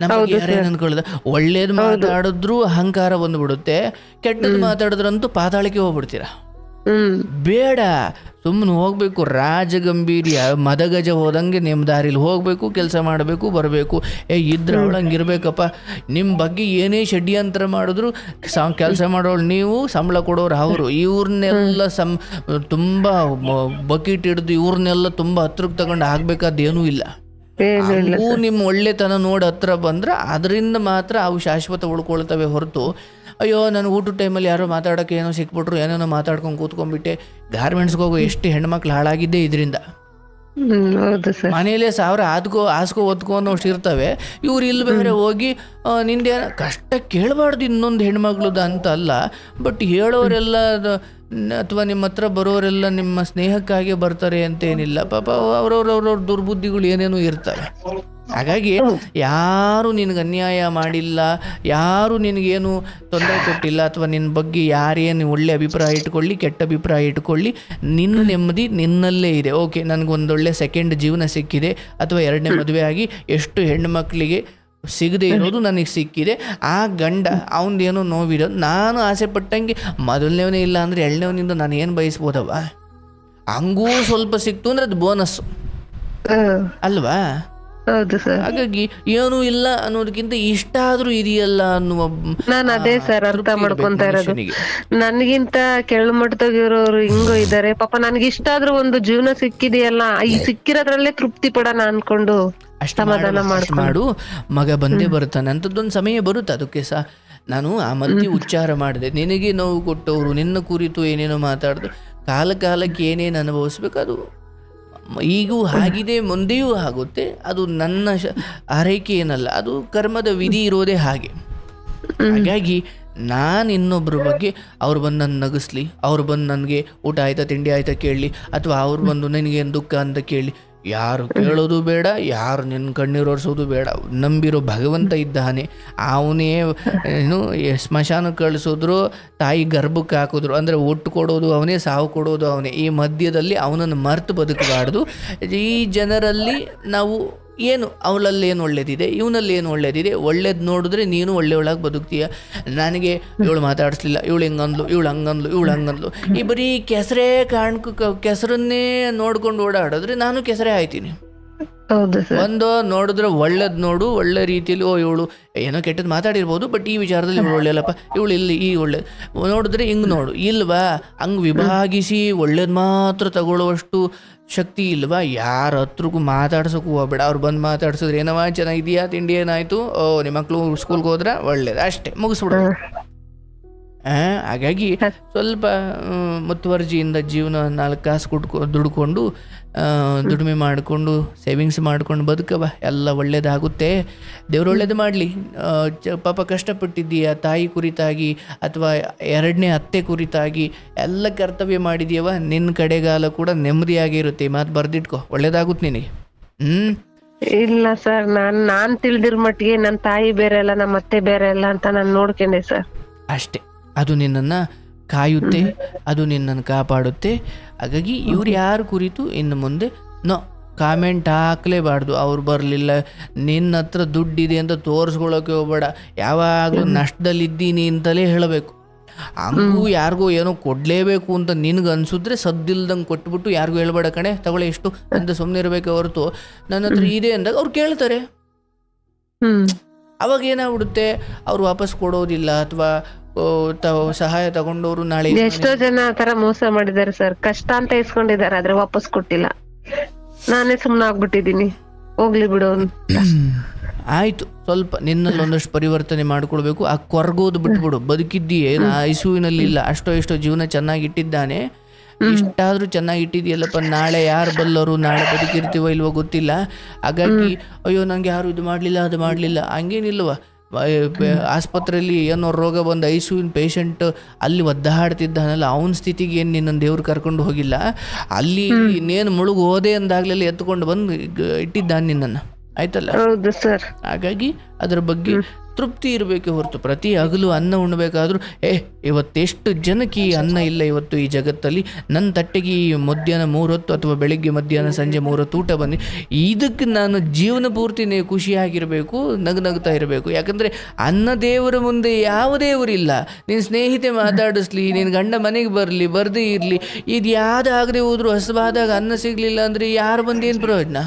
ನಮಗೆ ಯಾರೇನು ಅಂದ್ಕೊಳ್ಳೋದು, ಒಳ್ಳೇದು ಮಾತಾಡಿದ್ರು ಅಹಂಕಾರ ಬಂದ್ಬಿಡುತ್ತೆ, ಕೆಟ್ಟದ್ದು ಮಾತಾಡಿದ್ರಂತೂ ಪಾತಾಳಕ್ಕೆ ಹೋಗ್ಬಿಡ್ತೀರ. ಬೇಡ, ಸುಮ್ಮನೆ ಹೋಗ್ಬೇಕು, ರಾಜಗಂಭೀರ್ಯ ಮದಗಜ ಹೋದಂಗೆ ನಿಮ್ಮ ದಾರಿಲಿ ಹೋಗ್ಬೇಕು, ಕೆಲಸ ಮಾಡಬೇಕು, ಬರಬೇಕು. ಇದ್ರ ಅವಳಂಗಿರ್ಬೇಕಪ್ಪ. ನಿಮ್ಮ ಬಗ್ಗೆ ಏನೇ ಷಡ್ಯಂತರ ಮಾಡಿದ್ರು ಕೆಲಸ ಮಾಡೋಳು ನೀವು, ಸಂಬಳ ಕೊಡೋರು ಅವರು. ಇವ್ರನ್ನೆಲ್ಲ ತುಂಬ ಬಕೆಟ್ ಹಿಡಿದು ಇವ್ರನ್ನೆಲ್ಲ ತುಂಬ ಹತ್ರಕ್ಕೆ ತಗೊಂಡು ಆಗ್ಬೇಕಾದ್ದೇನೂ ಇಲ್ಲ. ಅವು ನಿಮ್ಮ ಒಳ್ಳೆತನ ನೋಡಿ ಹತ್ರ ಬಂದ್ರೆ ಅದರಿಂದ ಮಾತ್ರ ಅವು ಶಾಶ್ವತ ಉಳ್ಕೊಳ್ತವೆ ಹೊರತು, ಅಯ್ಯೋ ನನಗೆ ಊಟದ ಟೈಮಲ್ಲಿ ಯಾರೋ ಮಾತಾಡೋಕ್ಕೆ ಏನೋ ಸಿಕ್ಬಿಟ್ರು, ಏನೇನೋ ಮಾತಾಡ್ಕೊಂಡು ಕೂತ್ಕೊಂಡ್ಬಿಟ್ಟೆ. ಗಾರ್ಮೆಂಟ್ಸ್ಗೆ ಹೋಗೋ ಎಷ್ಟು ಹೆಣ್ಮಕ್ಳು ಹಾಳಾಗಿದ್ದೇ ಇದರಿಂದ. ಮನೇಲೆ 1000 ಆಸ್ಕೋ ಒತ್ಕೋ ಅನ್ನೋಷ್ಟು ಇರ್ತವೆ. ಇವ್ರು ಇಲ್ಲಿ ಬೇರೆ ಹೋಗಿ ನಿಂದೆ ಕಷ್ಟ ಕೇಳಬಾರ್ದು ಇನ್ನೊಂದು ಹೆಣ್ಮಕ್ಳದ ಅಂತ ಅಲ್ಲ, ಬಟ್ ಹೇಳೋರೆಲ್ಲ ಅಥವಾ ನಿಮ್ಮ ಹತ್ರ ಬರೋರೆಲ್ಲ ನಿಮ್ಮ ಸ್ನೇಹಕ್ಕಾಗಿ ಬರ್ತಾರೆ ಅಂತೇನಿಲ್ಲ. ಪಾಪ ಅವ್ರವ್ರ ದುರ್ಬುದ್ಧಿಗಳು ಏನೇನೋ ಇರ್ತವೆ. ಹಾಗಾಗಿ ಯಾರು ನಿನಗೆ ಅನ್ಯಾಯ ಮಾಡಿಲ್ಲ, ಯಾರು ನಿನಗೇನು ತೊಂದರೆ ಕೊಟ್ಟಿಲ್ಲ, ಅಥವಾ ನಿನ್ನ ಬಗ್ಗೆ ಯಾರೇನು ಒಳ್ಳೆ ಅಭಿಪ್ರಾಯ ಇಟ್ಕೊಳ್ಳಿ ಕೆಟ್ಟ ಅಭಿಪ್ರಾಯ ಇಟ್ಕೊಳ್ಳಿ, ನಿನ್ನ ನೆಮ್ಮದಿ ನಿನ್ನಲ್ಲೇ ಇದೆ. ಓಕೆ, ನನಗೊಂದೊಳ್ಳೆ ಸೆಕೆಂಡ್ ಜೀವನ ಸಿಕ್ಕಿದೆ, ಅಥವಾ ಎರಡನೇ ಮದುವೆ ಆಗಿ ಎಷ್ಟು ಹೆಣ್ಣು ಮಕ್ಕಳಿಗೆ ಸಿಗದೆ ಇರೋದು ನನಗೆ ಸಿಕ್ಕಿದೆ. ಆ ಗಂಡ ಅವನದೇನೋ ನೋವಿರೋದು, ನಾನು ಆಸೆ ಪಟ್ಟಂಗೆ ಮೊದಲನೇವನೇ ಇಲ್ಲ ಅಂದರೆ ಎರಡನೇವನಿಂದ ನಾನು ಏನು ಬಯಸ್ಬೋದವ, ಹಂಗೂ ಸ್ವಲ್ಪ ಸಿಕ್ತು ಅಂದರೆ ಅದು ಬೋನಸ್ಸು ಅಲ್ವಾ? ಹೌದು ಸರ್. ಹಾಗಾಗಿ ಏನೂ ಇಲ್ಲ ಅನ್ನೋದಕ್ಕಿಂತ ಇಷ್ಟ ಆದ್ರೂ ಇದೆಯಲ್ಲ ಅನ್ನುವ ನಾನು ಅದೇ ಸರ್ ಅರ್ಥ ಮಾಡ್ಕೊಂತ ಇರೋದು. ನನ್ಗಿಂತ ಕೆಳಮಟ್ಟದಾಗಿರೋರು ಹಿಂಗೋ ಇದಾರೆ, ಪಾಪ ನನ್ಗೆ ಇಷ್ಟ ಆದ್ರೂ ಒಂದು ಜೀವನ ಸಿಕ್ಕಿದೆಯಲ್ಲ, ಈ ಸಿಕ್ಕಿರೋದ್ರಲ್ಲೇ ತೃಪ್ತಿ ಪಡೋಣ ಅನ್ಕೊಂಡು ಸಮಾಧಾನ ಮಾಡು, ಮಗ ಬಂದೇ ಬರ್ತಾನೆ ಅಂತದ್ದೊಂದು ಸಮಯ ಬರುತ್ತೆ. ಅದಕ್ಕೆ ನಾನು ಆ ಮಧ್ಯೆ ಉಚ್ಚಾರ ಮಾಡಿದೆ, ನಿನಗೆ ನೋವು ಕೊಟ್ಟವರು ನಿನ್ನ ಕುರಿತು ಏನೇನೋ ಮಾತಾಡಿದ್ರು, ಕಾಲಕ್ಕೆ ಏನೇನು ಅನುಭವಿಸ್ಬೇಕು ಅದು ಈಗೂ ಆಗಿದೆ, ಮುಂದೆಯೂ ಆಗುತ್ತೆ. ಅದು ನನ್ನ ಆರೈಕೆ ಏನಲ್ಲ, ಅದು ಕರ್ಮದ ವಿಧಿ ಇರೋದೇ ಹಾಗೆ. ಹಾಗಾಗಿ ನಾನು ಇನ್ನೊಬ್ಬರ ಬಗ್ಗೆ ಅವ್ರು ಬಂದು ನನ್ನ ನಗಿಸ್ಲಿ, ಅವ್ರು ಬಂದು ನನಗೆ ಊಟ ಆಯ್ತಾ ತಿಂಡಿ ಆಯ್ತಾ ಕೇಳಲಿ, ಅಥವಾ ಅವ್ರು ಬಂದು ನನಗೇನು ದುಃಖ ಅಂತ ಕೇಳಿ, ಯಾರು ಕೇಳೋದು ಬೇಡ, ಯಾರು ನಿನ್ನ ಕಣ್ಣೀರು ಒರೆಸೋದು ಬೇಡ. ನಂಬಿರೋ ಭಗವಂತ ಇದ್ದಾನೆ, ಅವನೇ ಏನು ಸ್ಮಶಾನಕ್ಕೆ ಕಳಿಸಿದ್ರು, ತಾಯಿ ಗರ್ಭಕ್ಕೆ ಹಾಕಿದ್ರು, ಅಂದರೆ ಒಟ್ಟು ಕೊಡೋದು ಅವನೇ, ಸಾವು ಕೊಡೋದು ಅವನೇ. ಈ ಮಧ್ಯದಲ್ಲಿ ಅವನನ್ನು ಮರೆತು ಬದುಕಬಾರ್ದು. ಈ ಜನರಲ್ಲಿ ನಾವು ಏನು ಅವಳಲ್ಲಿ ಏನು ಒಳ್ಳೇದಿದೆ, ಇವನಲ್ಲಿ ಏನು ಒಳ್ಳೇದಿದೆ, ಒಳ್ಳೇದು ನೋಡಿದ್ರೆ ನೀನು ಒಳ್ಳೆಯವಳಾಗಿ ಬದುಕ್ತೀಯ. ನನಗೆ ಇವಳು ಮಾತಾಡಿಸ್ಲಿಲ್ಲ, ಇವಳು ಹಿಂಗಂದ್ಲು, ಇವಳು ಹಂಗಂದ್ಲು, ಇವಳು ಹಂಗಂದ್ಲು, ಈ ಬರೀ ಕೆಸರೇ ಕೆಸರನ್ನೇ ನೋಡ್ಕೊಂಡು ಓಡಾಡಿದ್ರೆ ನಾನು ಕೆಸರೇ ಆಯ್ತೀನಿ. ಒಂದು ನೋಡಿದ್ರೆ ಒಳ್ಳೇದು ನೋಡು, ಒಳ್ಳೆ ರೀತಿಯಲ್ಲಿ, ಓ ಇವಳು ಏನೋ ಕೆಟ್ಟದ್ದು ಮಾತಾಡಿರ್ಬೋದು, ಬಟ್ ಈ ವಿಚಾರದಲ್ಲಿ ಇವಳು ಒಳ್ಳೆಯಲ್ಲಪ್ಪ, ಇವಳು ಇಲ್ಲಿ ಈ ಒಳ್ಳೆ ನೋಡಿದ್ರೆ ಹಿಂಗೆ ನೋಡು, ಇಲ್ವಾ ಹಂಗೆ ವಿಭಾಗಿಸಿ ಒಳ್ಳೇದು ಮಾತ್ರ ತಗೊಳ್ಳುವಷ್ಟು ಶಕ್ತಿ ಇಲ್ವಾ? ಯಾರ ಹತ್ರಕ್ಕೂ ಮಾತಾಡ್ಸೋಕ್ಕೂ ಹೋಗ್ಬೇಡ. ಅವ್ರು ಬಂದು ಮಾತಾಡ್ಸಿದ್ರೆ ಏನವ ಚೆನ್ನಾಗಿದೆಯಾ, ತಿಂಡಿ ಏನಾಯಿತು, ಓ ನಿಮ್ಮ ಮಕ್ಕಳು ಸ್ಕೂಲ್ಗೆ ಹೋದ್ರೆ ಒಳ್ಳೇದು, ಅಷ್ಟೇ ಮುಗಿಸ್ಬಿಡೋದು. ಹಾಗಾಗಿ ಸ್ವಲ್ಪ ಮುತುವರ್ಜಿಯಿಂದ ಜೀವನ 4 ಕಾಸು ದುಡ್ಕೊಂಡು ದುಡಿಮೆ ಮಾಡಿಕೊಂಡು ಸೇವಿಂಗ್ಸ್ ಮಾಡ್ಕೊಂಡು ಬದುಕವ, ಎಲ್ಲ ಒಳ್ಳೇದಾಗುತ್ತೆ. ದೇವ್ರು ಒಳ್ಳೇದು ಮಾಡಲಿ. ಪಾಪ ಕಷ್ಟಪಟ್ಟಿದ್ದೀಯ ತಾಯಿ ಕುರಿತಾಗಿ ಅಥವಾ ಎರಡನೇ ಅತ್ತೆ ಕುರಿತಾಗಿ ಎಲ್ಲ ಕರ್ತವ್ಯ ಮಾಡಿದೀಯವ, ನಿನ್ನ ಕಡೆಗಾಲ ಕೂಡ ನೆಮ್ಮದಿಯಾಗಿರುತ್ತೆ. ಮಾತು ಬರೆದಿಟ್ಕೊ, ಒಳ್ಳೇದಾಗುತ್ತೆ ನಿನಗೆ. ಇಲ್ಲ ಸರ್, ನಾನ್ ತಿಳಿದಿರೋ ಮಟ್ಟಿಗೆ ನನ್ನ ತಾಯಿ ಬೇರೆ ಅಲ್ಲ, ನಮ್ಮ ಅತ್ತೆ ಬೇರೆ ಅಲ್ಲ ಅಂತ ನಾನು ನೋಡ್ಕೊಂಡೆ ಸರ್. ಅಷ್ಟೇ, ಅದು ನಿನ್ನನ್ನು ಕಾಯುತ್ತೆ, ಅದು ನಿನ್ನನ್ನು ಕಾಪಾಡುತ್ತೆ. ಹಾಗಾಗಿ ಇವ್ರು ಯಾರ ಕುರಿತು ಇನ್ನು ಮುಂದೆ ಕಾಮೆಂಟ್ ಹಾಕಲೇಬಾರ್ದು. ಅವ್ರು ಬರಲಿಲ್ಲ, ನಿನ್ನ ಹತ್ರ ದುಡ್ಡಿದೆ ಅಂತ ತೋರಿಸ್ಕೊಳ್ಳೋಕೆ ಹೋಗ್ಬೇಡ, ಯಾವಾಗಲೂ ನಷ್ಟದಲ್ಲಿದ್ದೀನಿ ಅಂತಲೇ ಹೇಳಬೇಕು. ಹಂಗೂ ಯಾರಿಗೂ ಏನೋ ಕೊಡಲೇಬೇಕು ಅಂತ ನಿನಗೆ ಅನಿಸಿದ್ರೆ ಸದ್ದಿಲ್ದಂಗೆ ಕೊಟ್ಬಿಟ್ಟು ಯಾರಿಗೂ ಹೇಳ್ಬೇಡ, ಕಣೆ ತಗೊಳ್ಳಿ ಎಷ್ಟು ಅಂತ ಸುಮ್ಮನೆ ಇರಬೇಕೆ ಹೊರತು, ನನ್ನ ಹತ್ರ ಇದೆ ಅಂದಾಗ ಅವ್ರು ಕೇಳ್ತಾರೆ. ಅವಾಗ ಏನಾಗ್ಬಿಡುತ್ತೆ, ಅವ್ರು ವಾಪಸ್ ಕೊಡೋದಿಲ್ಲ, ಅಥವಾ ಸಹಾಯ ತಗೊಂಡವರು ನಾಳೆ. ಎಷ್ಟೋ ಜನ ಆತರ ಮೋಸ ಮಾಡಿದ್ದಾರೆ ಸರ್, ಕಷ್ಟ ಅಂತ ಇಸ್ಕೊಂಡಿದ್ದಾರೆ, ಆದ್ರೆ ವಾಪಸ್ ಕೊಟ್ಟಿಲ್ಲ. ನಾನೇ ಸುಮ್ನೆ ಆಗ್ಬಿಟ್ಟಿದೀನಿ, ಹೋಗ್ಲಿ ಬಿಡು. ಆಯ್ತು, ಸ್ವಲ್ಪ ನಿನ್ನಲ್ಲಿ ಒಂದಷ್ಟು ಪರಿವರ್ತನೆ ಮಾಡ್ಕೊಳ್ಬೇಕು. ಆ ಕೊರ್ಗೋದು ಬಿಟ್ಬಿಡು. ಬದುಕಿದ್ದೀಯೇ, ಐಸುವಿನಲ್ಲಿ ಇಲ್ಲ, ಅಷ್ಟೋ ಜೀವನ ಚೆನ್ನಾಗಿಟ್ಟಿದ್ದಾನೆ, ಇಷ್ಟಾದ್ರೂ ಚೆನ್ನಾಗಿಟ್ಟಿದೆಯಲ್ಲಪ್ಪ. ನಾಳೆ ಯಾರು ಬಲ್ಲರು, ನಾಳೆ ಬದುಕಿರ್ತೀವೋ ಇಲ್ವೋ ಗೊತ್ತಿಲ್ಲ. ಹಾಗಾಗಿ ಅಯ್ಯೋ ನಂಗೆ ಯಾರು ಇದು ಮಾಡಲಿಲ್ಲ ಅದು ಮಾಡಲಿಲ್ಲ ಹಂಗೇನಿಲ್ವ. ಆಸ್ಪತ್ರೆಯಲ್ಲಿ ಏನೋ ರೋಗ ಬಂದು ಐಸಿಯುವಿನ ಪೇಷಂಟ್ ಅಲ್ಲಿ ಒದ್ದಾಡ್ತಿದ್ದಾನಲ್ಲ, ಅವನ ಸ್ಥಿತಿಗೆ ಏನು ನಿನ್ನನ್ನು ದೇವ್ರು ಕರ್ಕೊಂಡು ಹೋಗಿಲ್ಲ. ಅಲ್ಲಿ ಇನ್ನೇನು ಮುಳುಗು ಹೋದೆ ಅಂದಾಗಲೆಲ್ಲ ಎತ್ಕೊಂಡು ಬಂದು ಇಟ್ಟಿದ್ದಾನೆ ನಿನ್ನನ್ನು, ಆಯ್ತಲ್ಲ. ಹಾಗಾಗಿ ಅದರ ಬಗ್ಗೆ ತೃಪ್ತಿ ಇರಬೇಕೆ ಹೊರತು ಪ್ರತಿ ಹಗಲು ಅನ್ನ ಉಣ್ಣಬೇಕಾದ್ರೂ ಇವತ್ತೆಷ್ಟು ಜನಕ್ಕೆ ಈ ಅನ್ನ ಇಲ್ಲ ಇವತ್ತು ಈ ಜಗತ್ತಲ್ಲಿ, ನನ್ನ ತಟ್ಟೆಗೆ ಈ ಮಧ್ಯಾಹ್ನ 3 ಹೊತ್ತು ಅಥವಾ ಬೆಳಿಗ್ಗೆ ಮಧ್ಯಾಹ್ನ ಸಂಜೆ 3 ಹೊತ್ತು ಊಟ ಬಂದು, ಇದಕ್ಕೆ ನಾನು ಜೀವನ ಪೂರ್ತಿ ಖುಷಿಯಾಗಿರಬೇಕು, ನಗ್ನಗ್ತಾ ಇರಬೇಕು. ಯಾಕಂದರೆ ಅನ್ನ ದೇವರ ಮುಂದೆ ಯಾವ ದೇವರಿಲ್ಲ. ನಿನ್ನ ಸ್ನೇಹಿತೆ ಮಾತಾಡಿಸ್ಲಿ, ನಿನ್ನ ಗಂಡ ಮನೆಗೆ ಬರಲಿ ಬರದೇ ಇರಲಿ, ಇದು ಯಾವ್ದಾಗದೆ ಹೋದ್ರು ಹಸುವಾದಾಗ ಅನ್ನ ಸಿಗಲಿಲ್ಲ ಅಂದರೆ ಯಾರು ಬಂದೇನು ಪ್ರಯೋಜನ?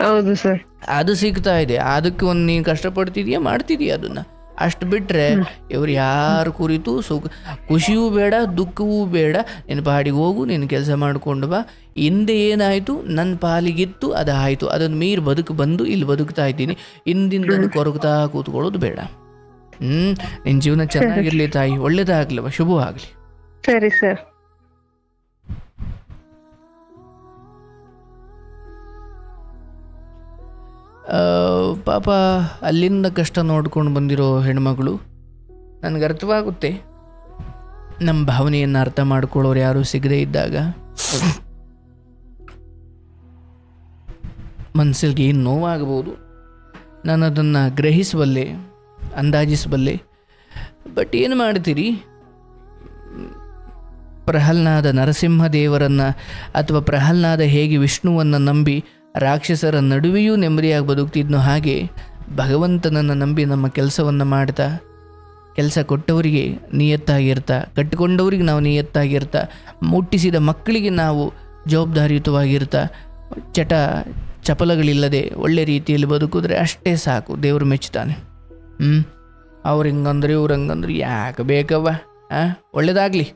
ಹೌದು ಸರ್, ಅದು ಸಿಗ್ತಾ ಇದೆ, ಅದಕ್ಕೆ ಒಂದು ನೀನು ಕಷ್ಟಪಡ್ತಿದೀಯ ಮಾಡ್ತಿದೀಯ ಅದನ್ನು. ಅಷ್ಟು ಬಿಟ್ಟರೆ ಇವ್ರು ಯಾರ ಕುರಿತು ಖುಷಿಯೂ ಬೇಡ ದುಃಖವೂ ಬೇಡ. ನಿನ್ನ ಪಾಡಿಗೆ ಹೋಗು, ನಿನ್ನ ಕೆಲಸ ಮಾಡಿಕೊಂಡು ಬಾ. ಹಿಂದೆ ಏನಾಯಿತು ನನ್ನ ಪಾಲಿಗಿತ್ತು ಅದಾಯಿತು, ಅದನ್ನು ಮೀರಿ ಬಂದು ಇಲ್ಲಿ ಬದುಕ್ತಾ ಇದ್ದೀನಿ. ಹಿಂದಿಂದ ಕೊರಗ್ತಾ ಕೂತ್ಕೊಳ್ಳೋದು ಬೇಡ. ನಿನ್ನ ಜೀವನ ಚೆನ್ನಾಗಿರಲಿ ತಾಯಿ, ಒಳ್ಳೇದಾಗ್ಲವ, ಶುಭವಾಗಲಿ. ಸರಿ ಸರ್. ಪಾಪ ಅಲ್ಲಿಂದ ಕಷ್ಟ ನೋಡ್ಕೊಂಡು ಬಂದಿರೋ ಹೆಣ್ಮಗಳು, ನನಗೆ ಅರ್ಥವಾಗುತ್ತೆ. ನಮ್ಮ ಭಾವನೆಯನ್ನು ಅರ್ಥ ಮಾಡ್ಕೊಳ್ಳೋರು ಯಾರೂ ಸಿಗದೇ ಇದ್ದಾಗ ಮನಸ್ಸಿಗೆ ಏನು ನೋವಾಗಬಹುದು. ನಾನು ಅದನ್ನು ಗ್ರಹಿಸಬಲ್ಲೆ, ಅಂದಾಜಿಸಬಲ್ಲೆ. ಬಟ್ ಏನು ಮಾಡ್ತೀರಿ, ಪ್ರಹ್ಲಾದ ನರಸಿಂಹದೇವರನ್ನು ಅಥವಾ ಪ್ರಹ್ಲಾದ ಹೇಗೆ ವಿಷ್ಣುವನ್ನು ನಂಬಿ ರಾಕ್ಷಸರ ನಡುವೆಯೂ ನೆಮ್ಮದಿಯಾಗಿ ಬದುಕ್ತಿದ್ನೋ ಹಾಗೆ ಭಗವಂತನನ್ನು ನಂಬಿ ನಮ್ಮ ಕೆಲಸವನ್ನು ಮಾಡ್ತಾ, ಕೆಲಸ ಕೊಟ್ಟವರಿಗೆ ನಿಯತ್ತಾಗಿರ್ತಾ, ಕಟ್ಟಿಕೊಂಡವರಿಗೆ ನಾವು ನಿಯತ್ತಾಗಿರ್ತಾ, ಮುಟ್ಟಿಸಿದ ಮಕ್ಕಳಿಗೆ ನಾವು ಜವಾಬ್ದಾರಿಯುತವಾಗಿರ್ತಾ, ಚಪಲಗಳಿಲ್ಲದೆ ಒಳ್ಳೆ ರೀತಿಯಲ್ಲಿ ಬದುಕಿದ್ರೆ ಅಷ್ಟೇ ಸಾಕು, ದೇವರು ಮೆಚ್ಚುತ್ತಾನೆ. ಅವ್ರು ಹಿಂಗಂದ್ರೆ ಇವ್ರು ಹಂಗಂದ್ರೆ ಯಾಕೆ ಬೇಕವ್ವ? ಒಳ್ಳೆಯದಾಗಲಿ.